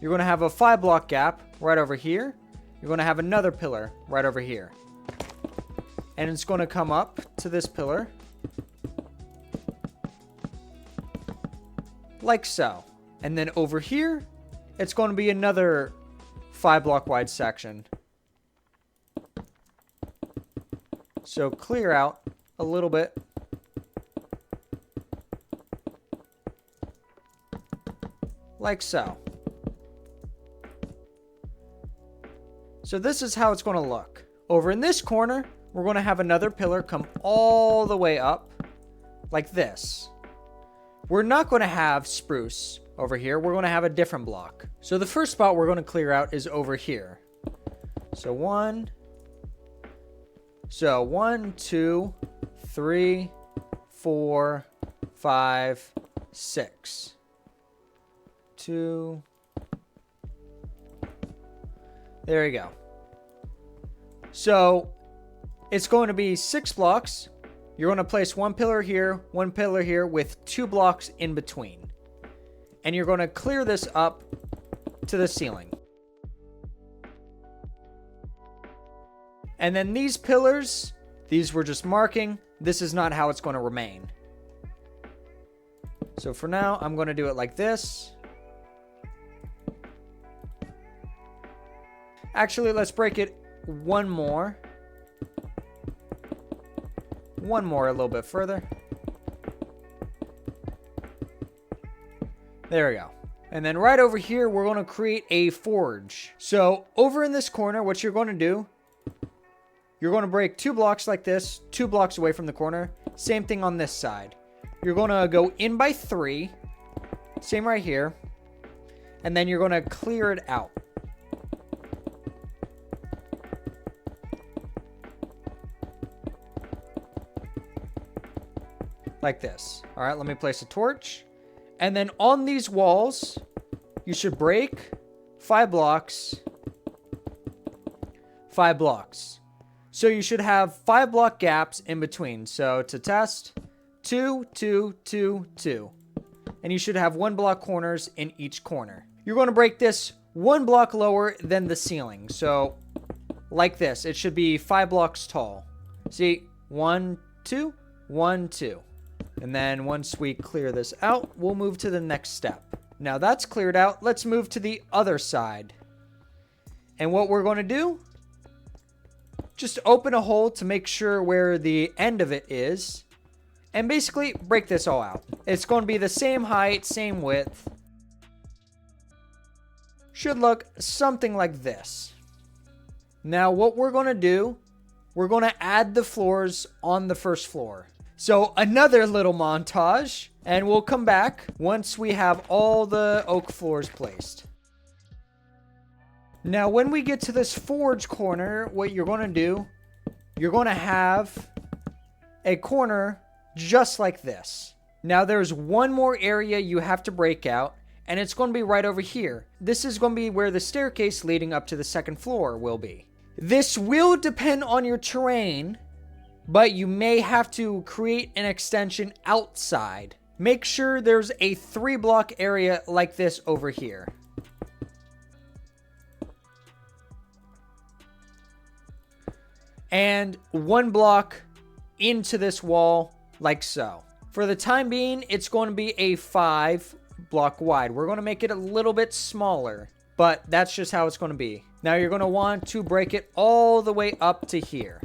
you're going to have a 5-block gap right over here. You're going to have another pillar right over here. And it's going to come up to this pillar. Like so. And then over here, it's going to be another 5-block wide section. So clear out a little bit. Like so. So this is how it's going to look. Over in this corner, we're going to have another pillar come all the way up like this. We're not going to have spruce over here. We're going to have a different block. So the first spot we're going to clear out is over here. So 1, 2, 3, 4, 5, 6. 2. There you go. So it's going to be 6 blocks. You're going to place 1 pillar here with 2 blocks in between. And you're going to clear this up to the ceiling. And then these pillars, these were just marking. This is not how it's going to remain. So for now, I'm going to do it like this. Actually, let's break it one more. One more a little bit further. There we go. And then right over here, we're going to create a forge. So over in this corner, what you're going to do, you're going to break 2 blocks like this, 2 blocks away from the corner. Same thing on this side. You're going to go in by 3. Same right here. And then you're going to clear it out. Like this. All right, let me place a torch. And then on these walls, you should break 5 blocks. 5 blocks. So you should have 5-block gaps in between. So to test, 2, 2, 2, 2. And you should have 1-block corners in each corner. You're going to break this 1 block lower than the ceiling. So like this, it should be 5 blocks tall. See, 1, 2, 1, 2. And then once we clear this out, we'll move to the next step. Now that's cleared out, let's move to the other side. And what we're going to do, just open a hole to make sure where the end of it is. And basically break this all out. It's going to be the same height, same width. Should look something like this. Now what we're going to do, we're going to add the floors on the first floor. So another little montage, and we'll come back once we have all the oak floors placed. Now when we get to this forge corner, what you're going to do, you're going to have a corner just like this. Now there's one more area you have to break out, and it's going to be right over here. This is going to be where the staircase leading up to the second floor will be. This will depend on your terrain, but you may have to create an extension outside. Make sure there's a 3-block area like this over here. And 1 block into this wall like so. For the time being, it's going to be a 5-block wide. We're going to make it a little bit smaller, but that's just how it's going to be. Now you're going to want to break it all the way up to here.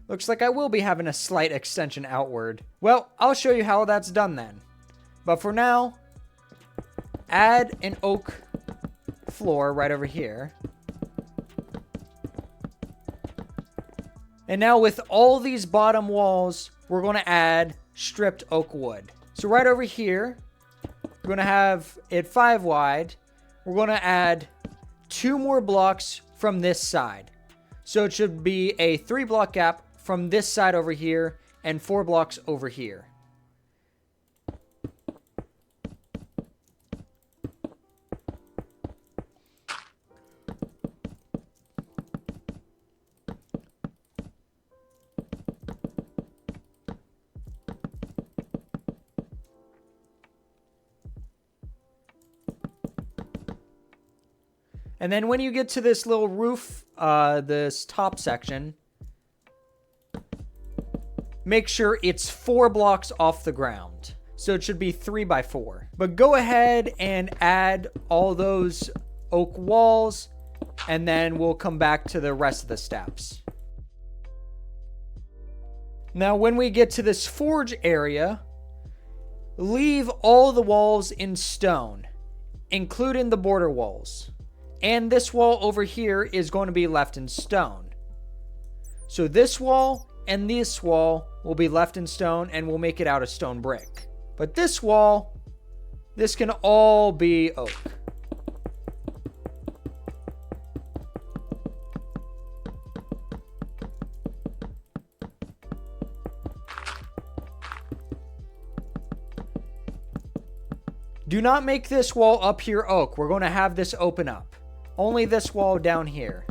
Looks like I will be having a slight extension outward. Well, I'll show you how that's done then. But for now, add an oak floor right over here. And now with all these bottom walls, we're going to add stripped oak wood. So right over here, we're going to have it 5 wide. We're going to add 2 more blocks from this side. So it should be a 3-block gap from this side over here and 4 blocks over here. And then when you get to this little roof, this top section, make sure it's 4 blocks off the ground. So it should be 3 by 4. But go ahead and add all those oak walls, and then we'll come back to the rest of the steps. Now when we get to this forge area, leave all the walls in stone, including the border walls. And this wall over here is going to be left in stone. So this wall and this wall will be left in stone, and we'll make it out of stone brick. But this wall, this can all be oak. Do not make this wall up here oak. We're going to have this open up. Only this wall down here.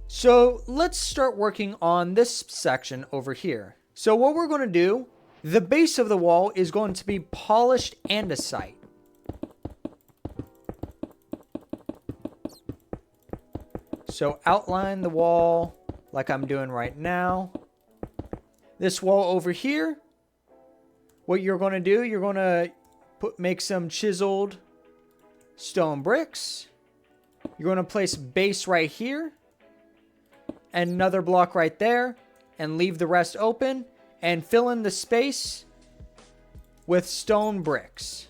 So let's start working on this section over here. So what we're going to do, the base of the wall is going to be polished andesite. So outline the wall like I'm doing right now. This wall over here, what you're going to do, you're going to make some chiseled stone bricks. You're going to place base right here and another block right there, and leave the rest open and fill in the space with stone bricks.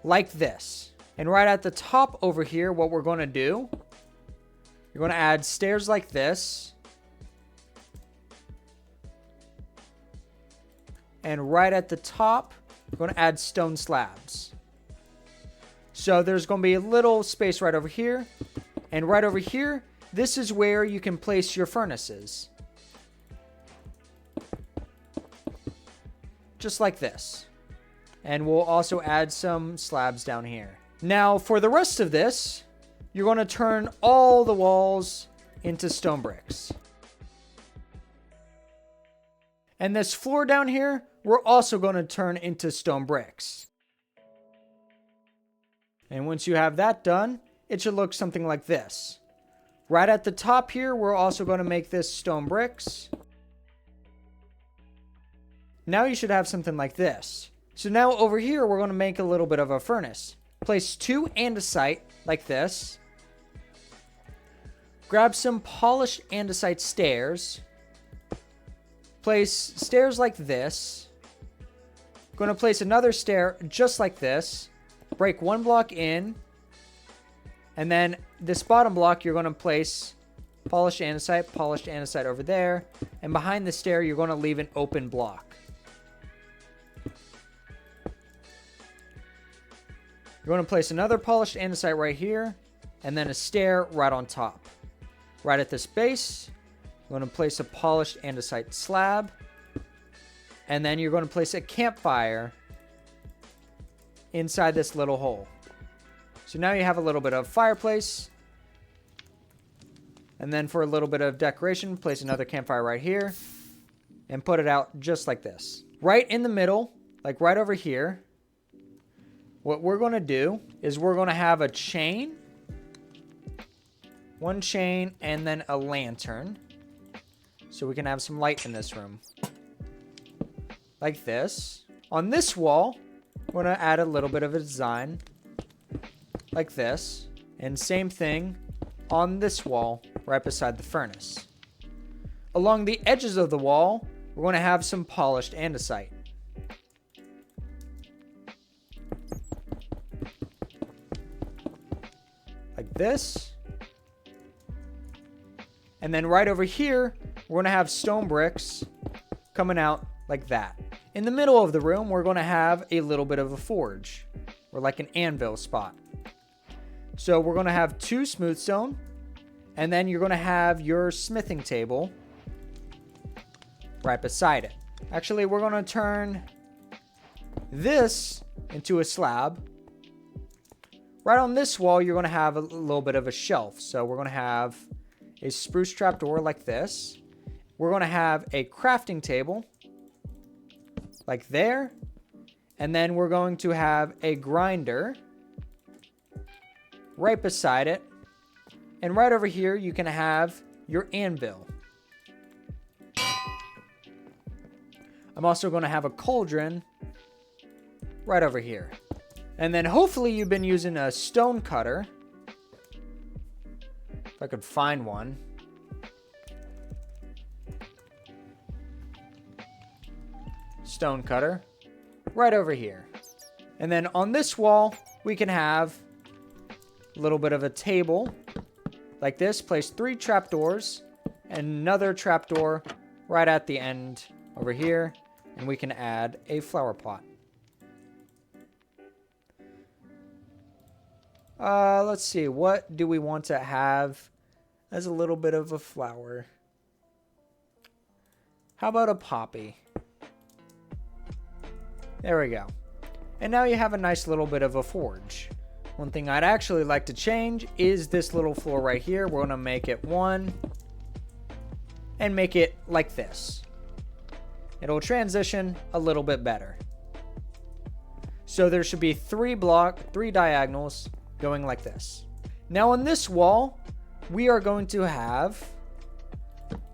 Like this. And right at the top over here, what we're going to do, you're going to add stairs like this. And right at the top, we're going to add stone slabs. So there's going to be a little space right over here. And right over here, this is where you can place your furnaces. Just like this. And we'll also add some slabs down here. Now, for the rest of this, you're going to turn all the walls into stone bricks. And this floor down here, we're also going to turn into stone bricks. And once you have that done, it should look something like this. Right at the top here, we're also going to make this stone bricks. Now you should have something like this. So now over here, we're going to make a little bit of a furnace. Place 2 andesite like this. Grab some polished andesite stairs. Place stairs like this. Going to place another stair just like this. Break 1 block in. And then this bottom block, you're going to place polished andesite over there. And behind the stair, you're going to leave an open block. You're going to place another polished andesite right here. And then a stair right on top. Right at this base, you're going to place a polished andesite slab. And then you're going to place a campfire inside this little hole. So now you have a little bit of fireplace. And then for a little bit of decoration, place another campfire right here. And put it out just like this. Right in the middle, like right over here, what we're going to do is we're going to have a chain. 1 chain and then a lantern. So we can have some light in this room. Like this. On this wall, we're going to add a little bit of a design. Like this. And same thing on this wall right beside the furnace. Along the edges of the wall, we're going to have some polished andesite. Like this. And then right over here, we're going to have stone bricks coming out like that. In the middle of the room, we're going to have a little bit of a forge, or like an anvil spot. So we're going to have 2 smooth stone, and then you're going to have your smithing table right beside it. Actually, we're going to turn this into a slab. Right on this wall, you're going to have a little bit of a shelf. So we're going to have a spruce trapdoor like this. We're going to have a crafting table like there. And then we're going to have a grinder right beside it. And right over here, you can have your anvil. I'm also going to have a cauldron right over here. And then hopefully you've been using a stone cutter. If I could find one. Stone cutter. Right over here. And then on this wall, we can have a little bit of a table. Like this. Place 3 trapdoors. And another trapdoor right at the end over here. And we can add a flower pot. Let's see. What do we want to have as a little bit of a flower? How about a poppy? There we go. And now you have a nice little bit of a forge. One thing I'd actually like to change is this little floor right here. We're going to make it 1 and make it like this. It'll transition a little bit better. So there should be 3 diagonals going like this. Now on this wall, we are going to have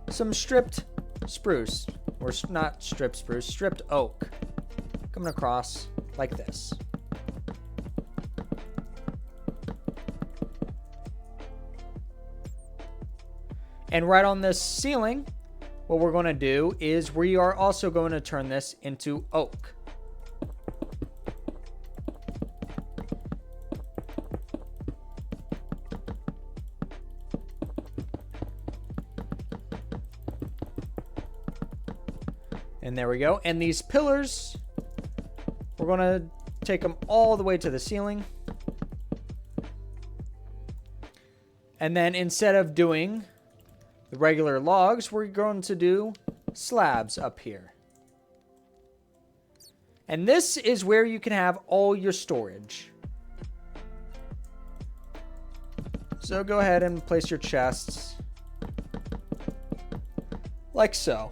some stripped spruce, or not stripped spruce, stripped oak, coming across like this. And right on this ceiling, what we're going to do is we are also going to turn this into oak. And there we go. And these pillars, we're going to take them all the way to the ceiling. And then instead of doing the regular logs, we're going to do slabs up here. And this is where you can have all your storage. So go ahead and place your chests like so.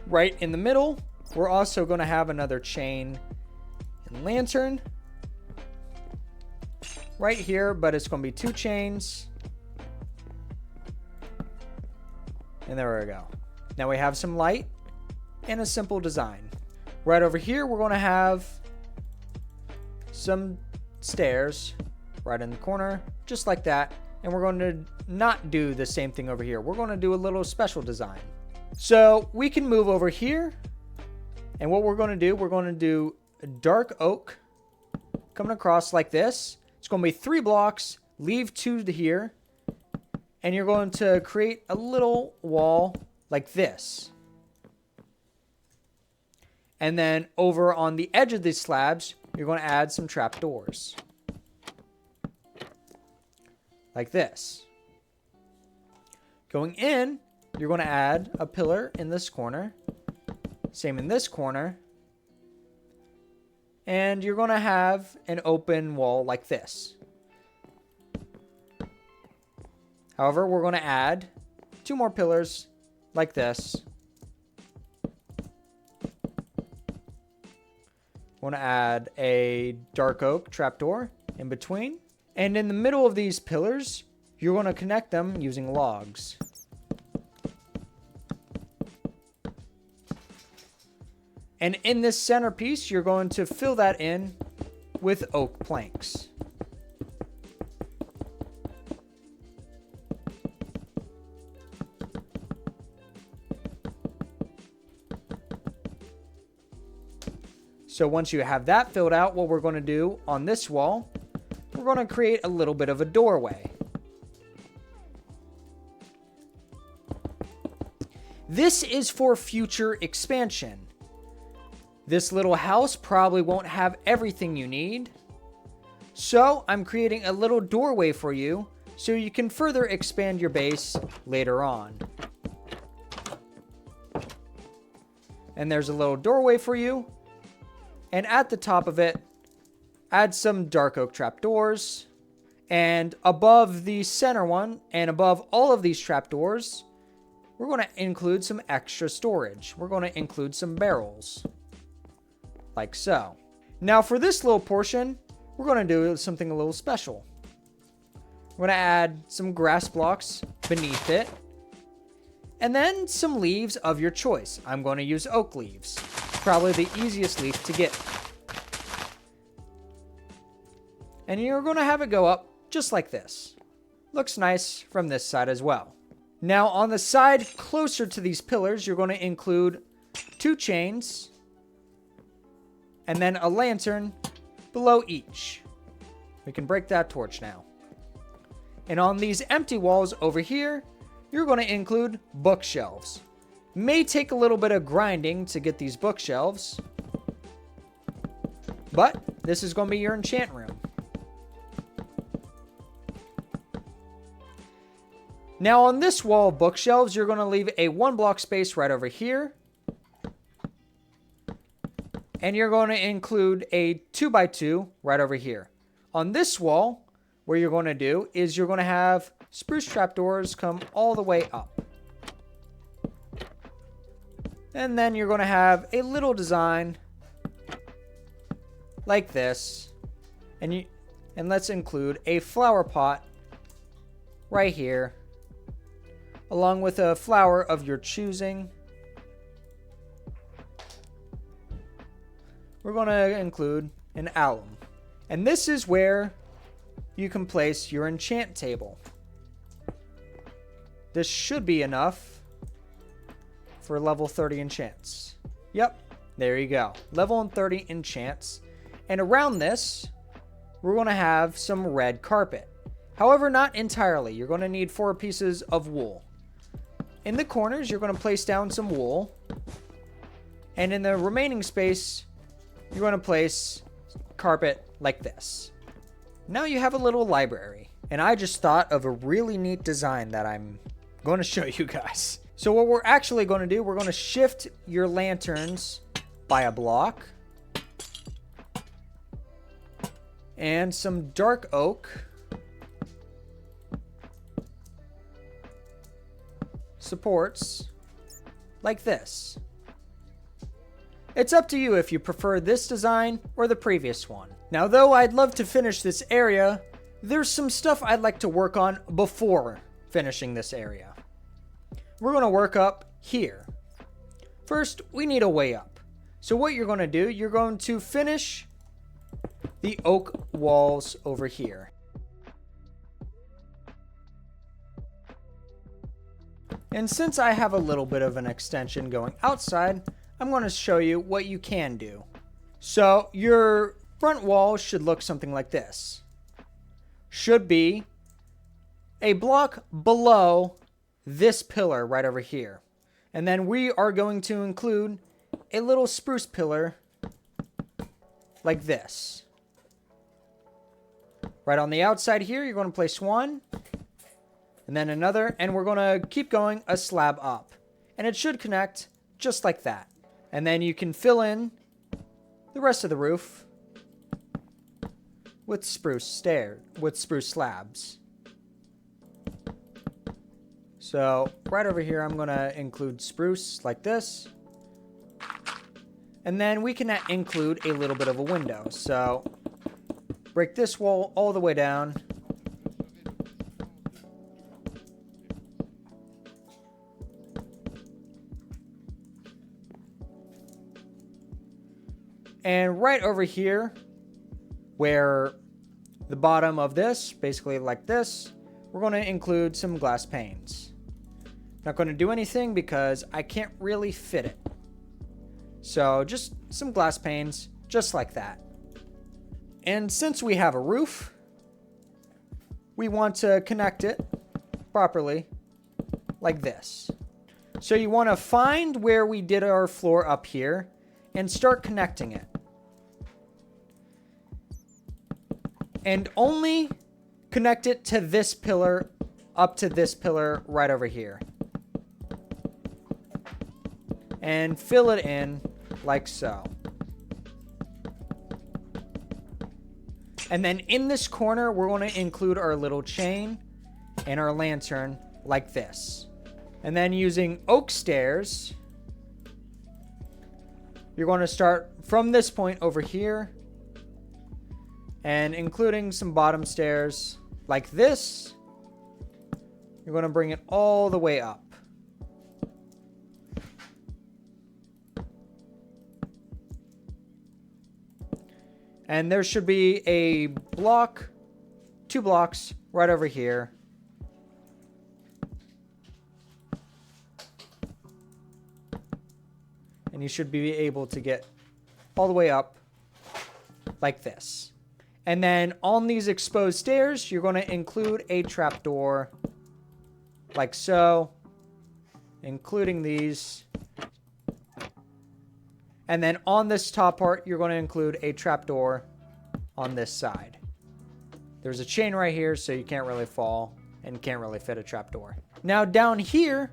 Right in the middle, we're also going to have another chain and lantern right here, but it's going to be 2 chains. And there we go. Now we have some light and a simple design. Right over here, we're going to have some stairs right in the corner, just like that. And we're going to not do the same thing over here. We're going to do a little special design. So we can move over here. And what we're going to do a dark oak coming across like this. It's going to be 3 blocks, leave 2 to here. And you're going to create a little wall like this. And then over on the edge of these slabs, you're going to add some trapdoors. Like this. Going in, you're going to add a pillar in this corner. Same in this corner. And you're going to have an open wall like this. However, we're going to add 2 more pillars like this. Want to add a dark oak trapdoor in between. And in the middle of these pillars, you're going to connect them using logs. And in this centerpiece, you're going to fill that in with oak planks. So once you have that filled out, what we're going to do on this wall, we're going to create a little bit of a doorway. This is for future expansion. This little house probably won't have everything you need. So I'm creating a little doorway for you so you can further expand your base later on. And there's a little doorway for you. And at the top of it, add some dark oak trapdoors. And above the center one, and above all of these trapdoors, we're going to include some extra storage. We're going to include some barrels. Like so. Now for this little portion, we're going to do something a little special. We're going to add some grass blocks beneath it. And then some leaves of your choice. I'm going to use oak leaves. Probably the easiest leaf to get. And you're going to have it go up just like this. Looks nice from this side as well. Now on the side closer to these pillars, you're going to include 2 chains and then a lantern below each. We can break that torch now. And on these empty walls over here, you're going to include bookshelves. May take a little bit of grinding to get these bookshelves, but this is going to be your enchant room. Now on this wall of bookshelves, you're going to leave a 1 block space right over here. And you're going to include a 2x2 right over here. On this wall, what you're going to do is you're going to have spruce trapdoors come all the way up. And then you're going to have a little design like this. And let's include a flower pot right here, along with a flower of your choosing. We're going to include an alum. And this is where you can place your enchant table. This should be enough for level 30 enchants. Yep, there you go. Level 30 enchants. And around this, we're going to have some red carpet. However, not entirely. You're going to need 4 pieces of wool. In the corners, you're going to place down some wool. And in the remaining space, you're going to place carpet like this. Now you have a little library. And I just thought of a really neat design that I'm going to show you guys. So what we're actually going to do, we're going to shift your lanterns by a block. And some dark oak. Supports like this. It's up to you if you prefer this design or the previous one. Now, though I'd love to finish this area, there's some stuff I'd like to work on before finishing this area. We're going to work up here. First, we need a way up. So what you're going to do, you're going to finish the oak walls over here. And since I have a little bit of an extension going outside, I'm going to show you what you can do. So your front wall should look something like this. Should be a block below this pillar right over here. And then we are going to include a little spruce pillar like this. Right on the outside here, you're going to place one. And then another, and we're going to keep going a slab up. And it should connect just like that. And then you can fill in the rest of the roof with spruce slabs. So right over here, I'm going to include spruce like this. And then we can include a little bit of a window. So break this wall all the way down. And right over here, where the bottom of this, basically like this, we're going to include some glass panes. Not going to do anything because I can't really fit it. So just some glass panes, just like that. And since we have a roof, we want to connect it properly like this. So you want to find where we did our floor up here and start connecting it. And only connect it to this pillar, up to this pillar right over here. And fill it in like so. And then in this corner, we're going to include our little chain and our lantern like this. And then using oak stairs, you're going to start from this point over here and including some bottom stairs like this. You're going to bring it all the way up. And there should be a block, 2 blocks right over here. And you should be able to get all the way up like this. And then on these exposed stairs, you're going to include a trapdoor like so, including these. And then on this top part, you're going to include a trapdoor on this side. There's a chain right here, so you can't really fall and can't really fit a trapdoor. Now down here,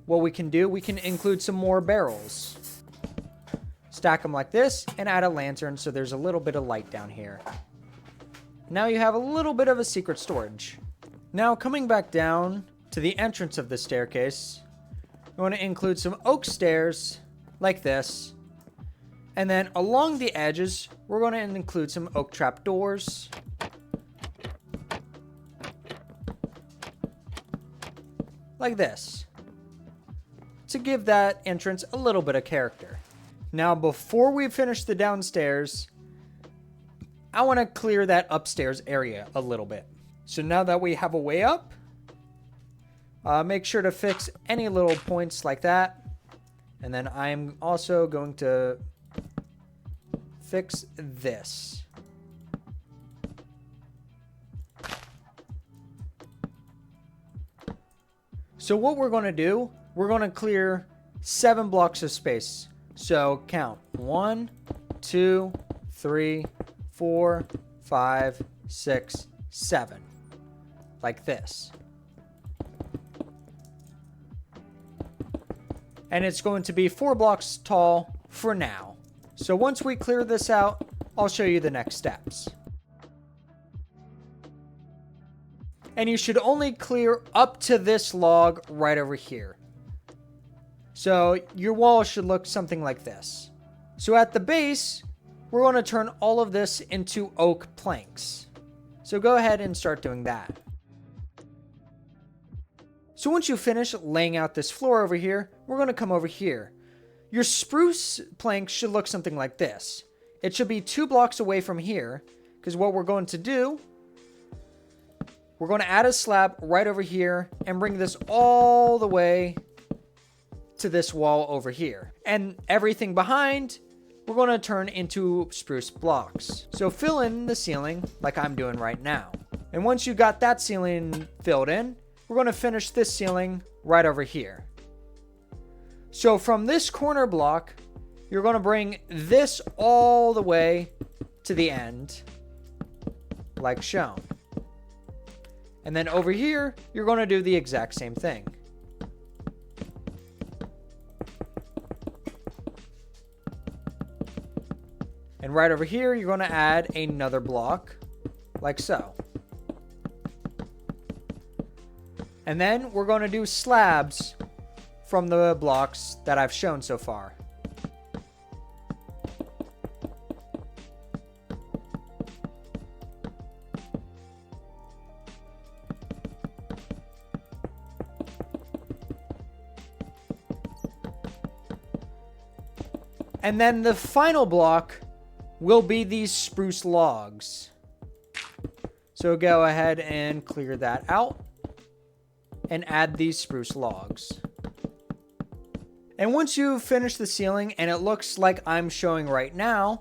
what we can do, we can include some more barrels. Stack them like this and add a lantern so there's a little bit of light down here. Now you have a little bit of a secret storage. Now coming back down to the entrance of the staircase, we want to include some oak stairs like this. And then along the edges, we're going to include some oak trap doors. Like this. To give that entrance a little bit of character. Now before we finish the downstairs, I want to clear that upstairs area a little bit. So now that we have a way up, make sure to fix any little points like that. And then I'm also going to fix this. So what we're going to do, we're going to clear 7 blocks of space. So count 1, 2, 3, 4, 5, 6, 7. Like this. And it's going to be 4 blocks tall for now. So once we clear this out, I'll show you the next steps. And you should only clear up to this log right over here. So your wall should look something like this. So at the base, we're going to turn all of this into oak planks. So go ahead and start doing that. So once you finish laying out this floor over here, we're going to come over here. Your spruce plank should look something like this. It should be 2 blocks away from here, because what we're going to do, we're going to add a slab right over here and bring this all the way to this wall over here. And everything behind, we're going to turn into spruce blocks. So fill in the ceiling like I'm doing right now. And once you got that ceiling filled in, we're going to finish this ceiling right over here. So from this corner block, you're going to bring this all the way to the end, like shown. And then over here, you're going to do the exact same thing. And right over here, you're going to add another block, like so. And then we're going to do slabs from the blocks that I've shown so far. And then the final block will be these spruce logs. So go ahead and clear that out and add these spruce logs. And once you've finished the ceiling and it looks like I'm showing right now,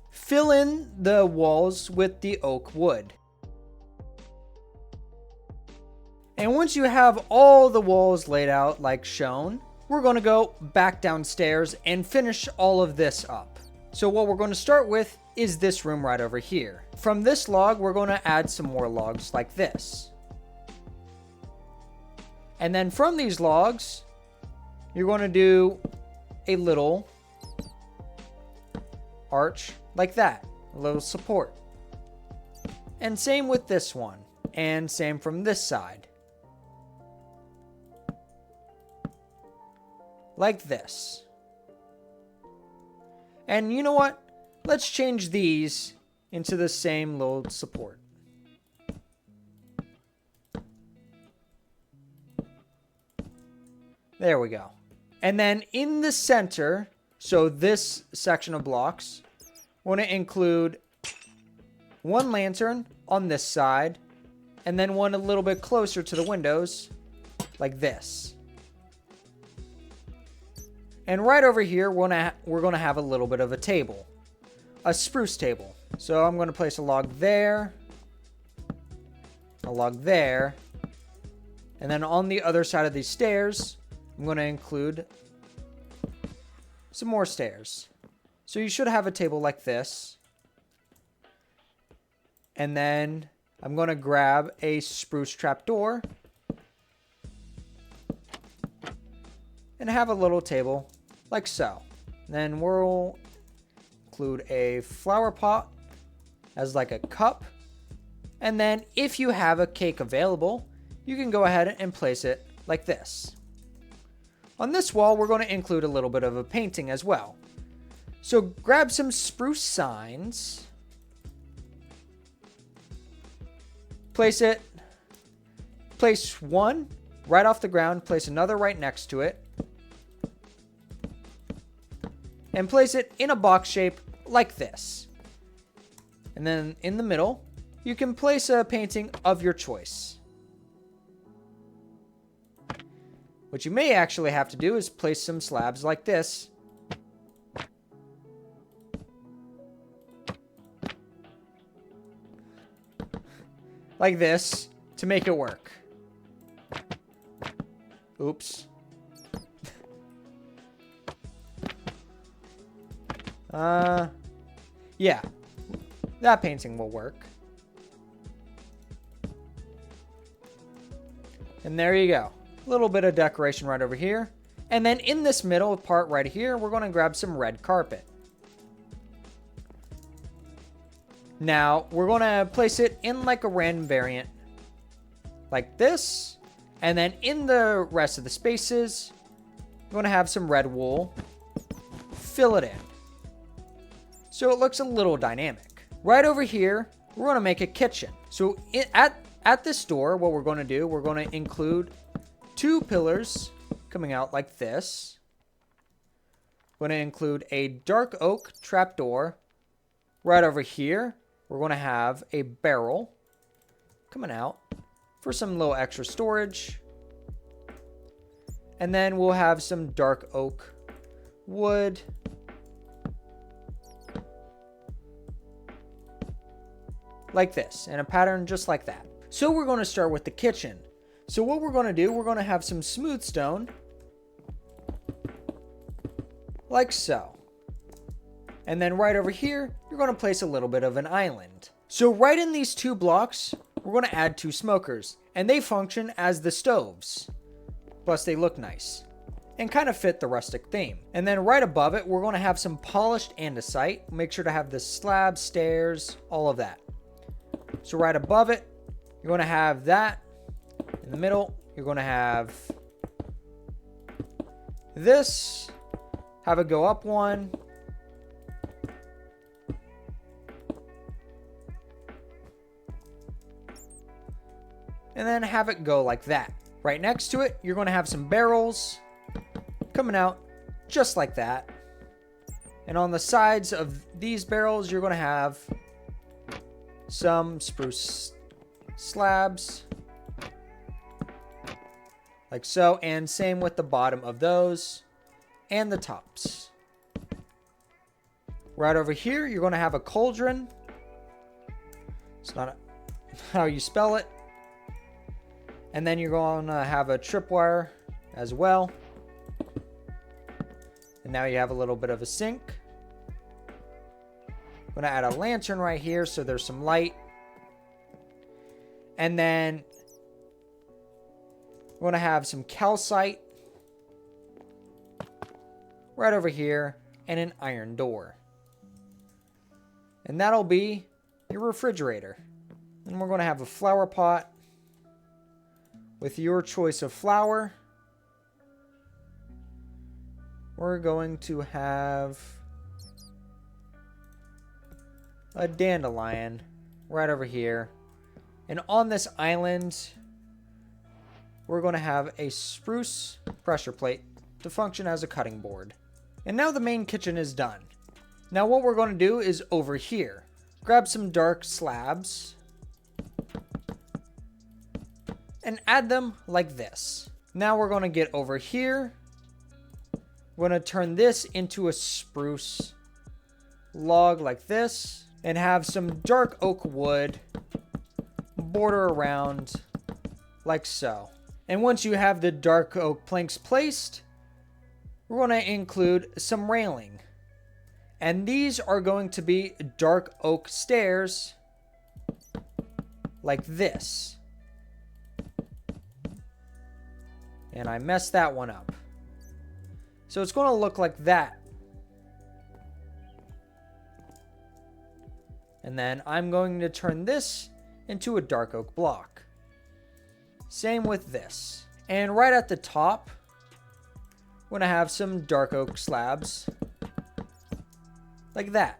fill in the walls with the oak wood. And once you have all the walls laid out like shown, we're going to go back downstairs and finish all of this up. So what we're going to start with is this room right over here. From this log, we're going to add some more logs like this. And then from these logs, you're going to do a little arch like that, a little support. And same with this one, and same from this side. Like this. And you know what? Let's change these into the same little support. There we go. And then in the center, so this section of blocks, we're going to include one lantern on this side, and then one a little bit closer to the windows, like this. And right over here, we're going to have a little bit of a table, a spruce table. So I'm going to place a log there, a log there, and then on the other side of these stairs, I'm going to include some more stairs. So you should have a table like this. And then I'm going to grab a spruce trapdoor and have a little table like so. Then we'll include a flower pot as like a cup. And then if you have a cake available, you can go ahead and place it like this. On this wall, we're going to include a little bit of a painting as well. So grab some spruce signs. Place one right off the ground, place another right next to it. And place it in a box shape like this. And then in the middle, you can place a painting of your choice. What you may actually have to do is place some slabs like this. Like this to make it work. Oops. Yeah. That painting will work. And there you go. A little bit of decoration right over here. And then in this middle part right here, we're going to grab some red carpet. Now, we're going to place it in like a random variant. Like this. And then in the rest of the spaces, we're going to have some red wool. Fill it in. So it looks a little dynamic. Right over here, we're going to make a kitchen. So at this door, what we're going to do, we're going to include 2 pillars coming out like this. We're going to include a dark oak trapdoor. Right over here, we're going to have a barrel coming out for some little extra storage. And then we'll have some dark oak wood. Like this, and a pattern just like that. So we're going to start with the kitchen. So what we're going to do, we're going to have some smooth stone. Like so. And then right over here, you're going to place a little bit of an island. So right in these 2 blocks, we're going to add 2 smokers. And they function as the stoves. Plus they look nice. And kind of fit the rustic theme. And then right above it, we're going to have some polished andesite. Make sure to have the slab, stairs, all of that. So right above it, you're going to have that. In the middle, you're going to have this. Have it go up one. And then have it go like that. Right next to it, you're going to have some barrels coming out just like that. And on the sides of these barrels, you're going to have some spruce slabs. Like so. And same with the bottom of those. And the tops. Right over here, you're going to have a cauldron. It's not how you spell it. And then you're going to have a tripwire as well. And now you have a little bit of a sink. I'm going to add a lantern right here so there's some light. And then we're going to have some calcite right over here and an iron door. And that'll be your refrigerator. And we're going to have a flower pot with your choice of flower. We're going to have a dandelion right over here. And on this island, we're going to have a spruce pressure plate to function as a cutting board. And now the main kitchen is done. Now what we're going to do is over here, grab some dark slabs and add them like this. Now we're going to get over here. We're going to turn this into a spruce log like this and have some dark oak wood border around like so. And once you have the dark oak planks placed, we're going to include some railing. And these are going to be dark oak stairs like this. And I messed that one up. So it's going to look like that. And then I'm going to turn this into a dark oak block. Same with this. And right at the top, we're going to have some dark oak slabs. Like that.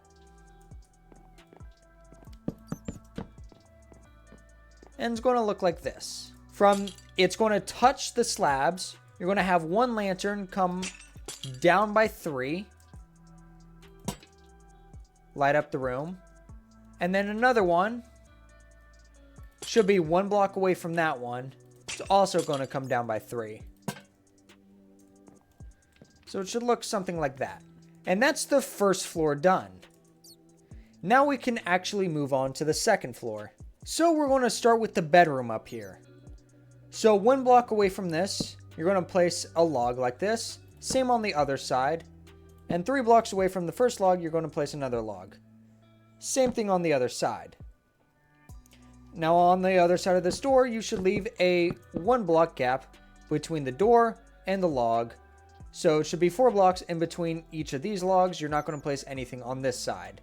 And it's going to look like this. It's going to touch the slabs. You're going to have one lantern come down by 3. Light up the room. And then another one should be 1 block away from that one. It's also going to come down by 3. So it should look something like that. And that's the first floor done. Now we can actually move on to the second floor. So we're going to start with the bedroom up here. So 1 block away from this, you're going to place a log like this. Same on the other side. And 3 blocks away from the first log, you're going to place another log. Same thing on the other side. Now on the other side of this door, you should leave a 1 block gap between the door and the log. So it should be 4 blocks in between each of these logs. You're not going to place anything on this side.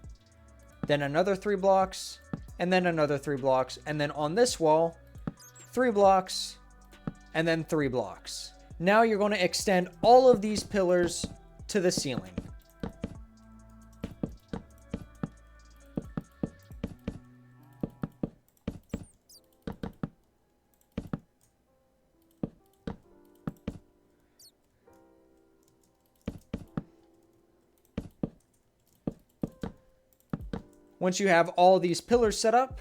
Then another 3 blocks, and then another 3 blocks, and then on this wall, 3 blocks, and then 3 blocks. Now you're going to extend all of these pillars to the ceiling. Once you have all these pillars set up,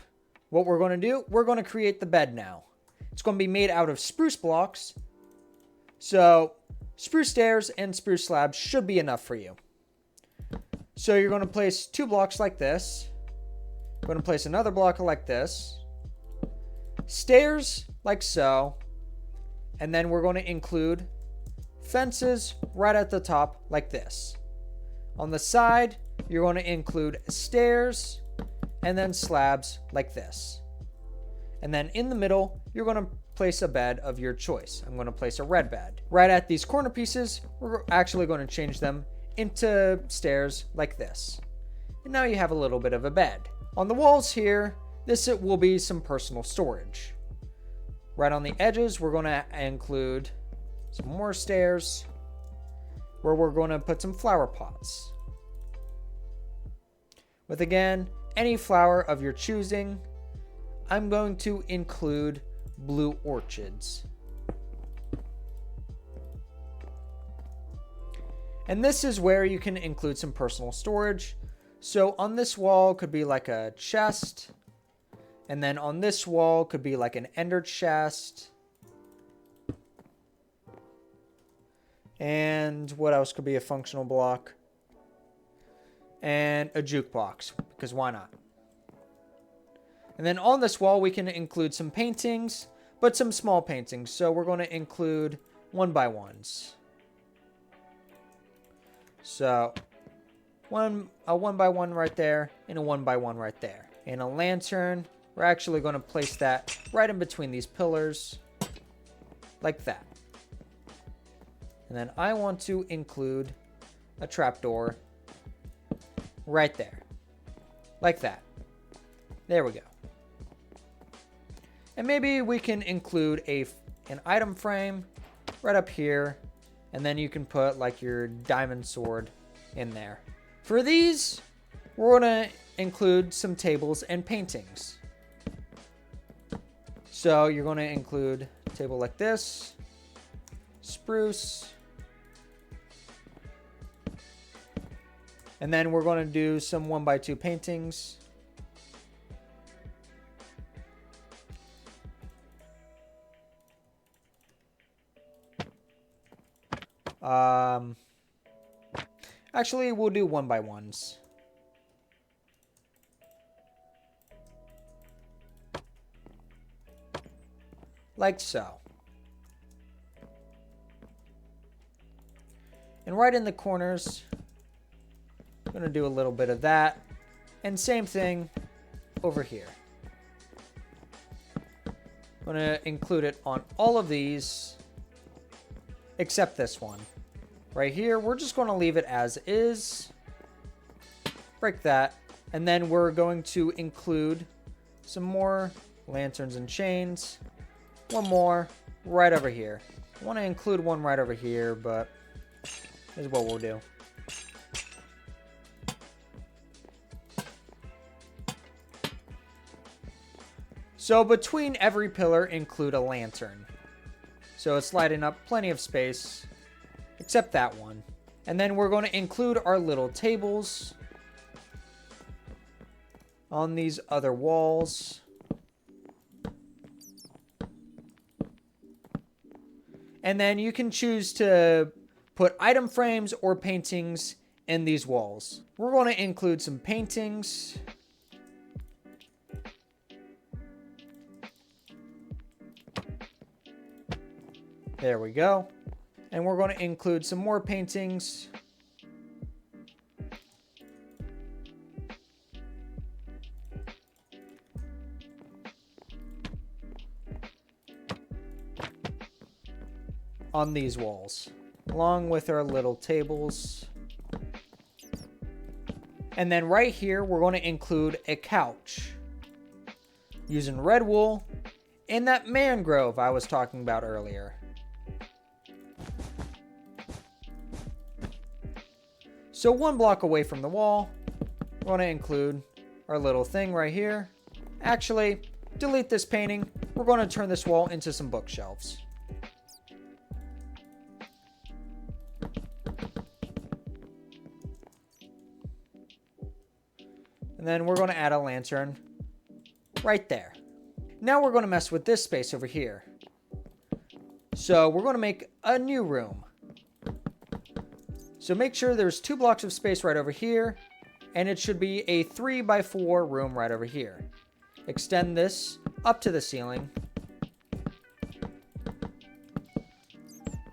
what we're going to do, we're going to create the bed now. It's going to be made out of spruce blocks. So spruce stairs and spruce slabs should be enough for you. So you're going to place 2 blocks like this. You're going to place another block like this. Stairs like so. And then we're going to include fences right at the top like this. On the side, you're going to include stairs and then slabs like this. And then in the middle, you're going to place a bed of your choice. I'm going to place a red bed. Right at these corner pieces, we're actually going to change them into stairs like this. And now you have a little bit of a bed. On the walls here, this will be some personal storage. Right on the edges, we're going to include some more stairs where we're going to put some flower pots. With again, any flower of your choosing. I'm going to include blue orchids. And this is where you can include some personal storage. So on this wall could be like a chest. And then on this wall could be like an ender chest. And what else could be a functional block? And a jukebox, because why not? And then on this wall, we can include some paintings, but some small paintings. So we're going to include 1x1s. So a 1x1 right there, and a 1x1 right there. And a lantern, we're actually going to place that right in between these pillars, like that. And then I want to include a trapdoor right there, like that. There we go. And maybe we can include an item frame right up here, and then you can put like your diamond sword in there. For these, we're going to include some tables and paintings. So you're going to include a table like this, spruce, and then we're going to do some 1x2 paintings. Actually, we'll do 1x1s. Like so. And right in the corners, I'm going to do a little bit of that. And same thing over here. I'm going to include it on all of these, except this one. Right here, we're just going to leave it as is. Break that. And then we're going to include some more lanterns and chains. One more right over here. I want to include one right over here, but this is what we'll do. So between every pillar, include a lantern. So it's lighting up plenty of space, except that one. And then we're going to include our little tables on these other walls. And then you can choose to put item frames or paintings in these walls. We're going to include some paintings. There we go. And we're going to include some more paintings. on these walls, along with our little tables. And then right here, we're going to include a couch using red wool and that mangrove I was talking about earlier. So 1 block away from the wall, we're going to include our little thing right here. Actually, delete this painting. We're going to turn this wall into some bookshelves. And then we're going to add a lantern right there. Now we're going to mess with this space over here. So we're going to make a new room. So make sure there's 2 blocks of space right over here, and it should be a 3x4 room right over here. Extend this up to the ceiling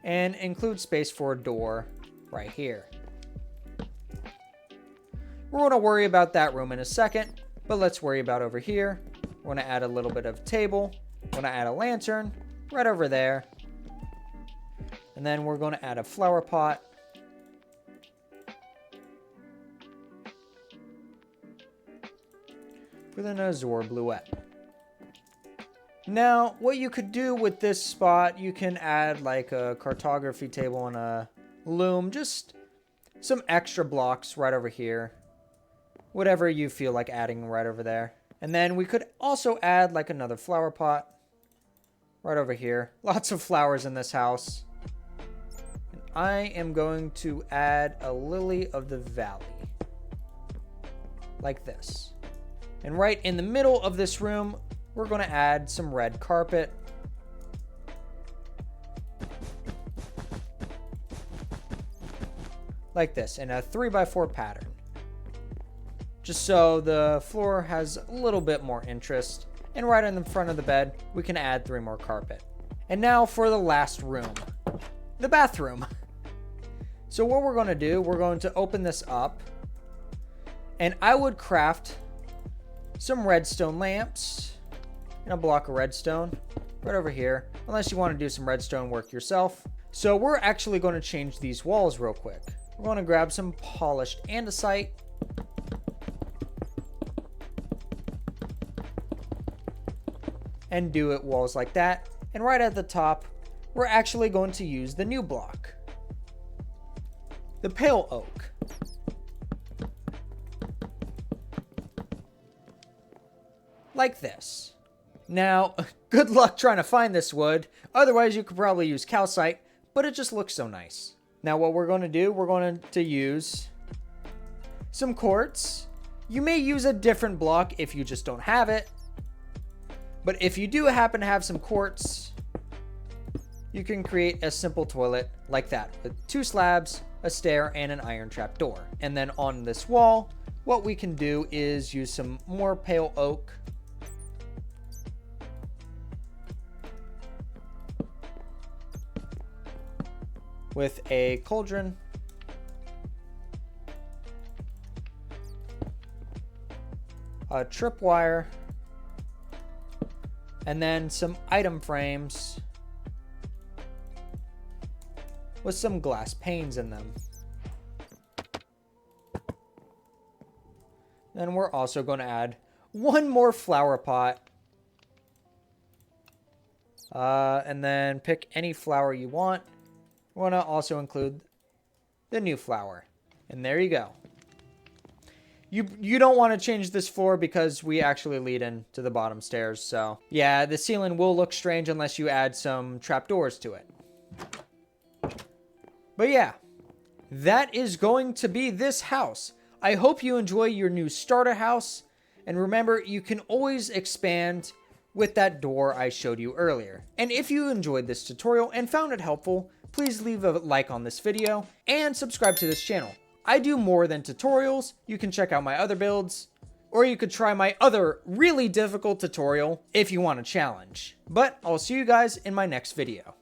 and include space for a door right here. We're going to worry about that room in a second, but let's worry about over here. We're going to add a little bit of table. We're going to add a lantern right over there. And then we're going to add a flower pot. With an azure bluette. Now, what you could do with this spot, you can add like a cartography table and a loom, just some extra blocks right over here. Whatever you feel like adding right over there. And then we could also add like another flower pot right over here. Lots of flowers in this house. And I am going to add a lily of the valley. Like this. And right in the middle of this room, we're going to add some red carpet. Like this, in a 3x4 pattern. Just so the floor has a little bit more interest. And right in the front of the bed, we can add 3 more carpet. And now for the last room, the bathroom. So what we're going to do, we're going to open this up. And I would craft some redstone lamps and a block of redstone right over here, unless you want to do some redstone work yourself. So we're actually going to change these walls real quick. We're going to grab some polished andesite and do it walls like that. And right at the top, we're actually going to use the new block, the pale oak. Like this. Now, good luck trying to find this wood. Otherwise, you could probably use calcite, but it just looks so nice. Now, what we're going to do, we're going to use some quartz. You may use a different block if you just don't have it. But if you do happen to have some quartz, you can create a simple toilet like that with 2 slabs, a stair, and an iron trap door. And then on this wall, what we can do is use some more pale oak. With a cauldron. A tripwire. And then some item frames with some glass panes in them. Then we're also going to add 1 more flower pot. And then pick any flower you want. We want to also include the new flower. And there you go. You don't want to change this floor because we actually lead into the bottom stairs. So yeah, the ceiling will look strange unless you add some trapdoors to it. But yeah, that is going to be this house. I hope you enjoy your new starter house. And remember, you can always expand with that door I showed you earlier. And if you enjoyed this tutorial and found it helpful, please leave a like on this video and subscribe to this channel. I do more than tutorials. You can check out my other builds, or you could try my other really difficult tutorial if you want a challenge. But I'll see you guys in my next video.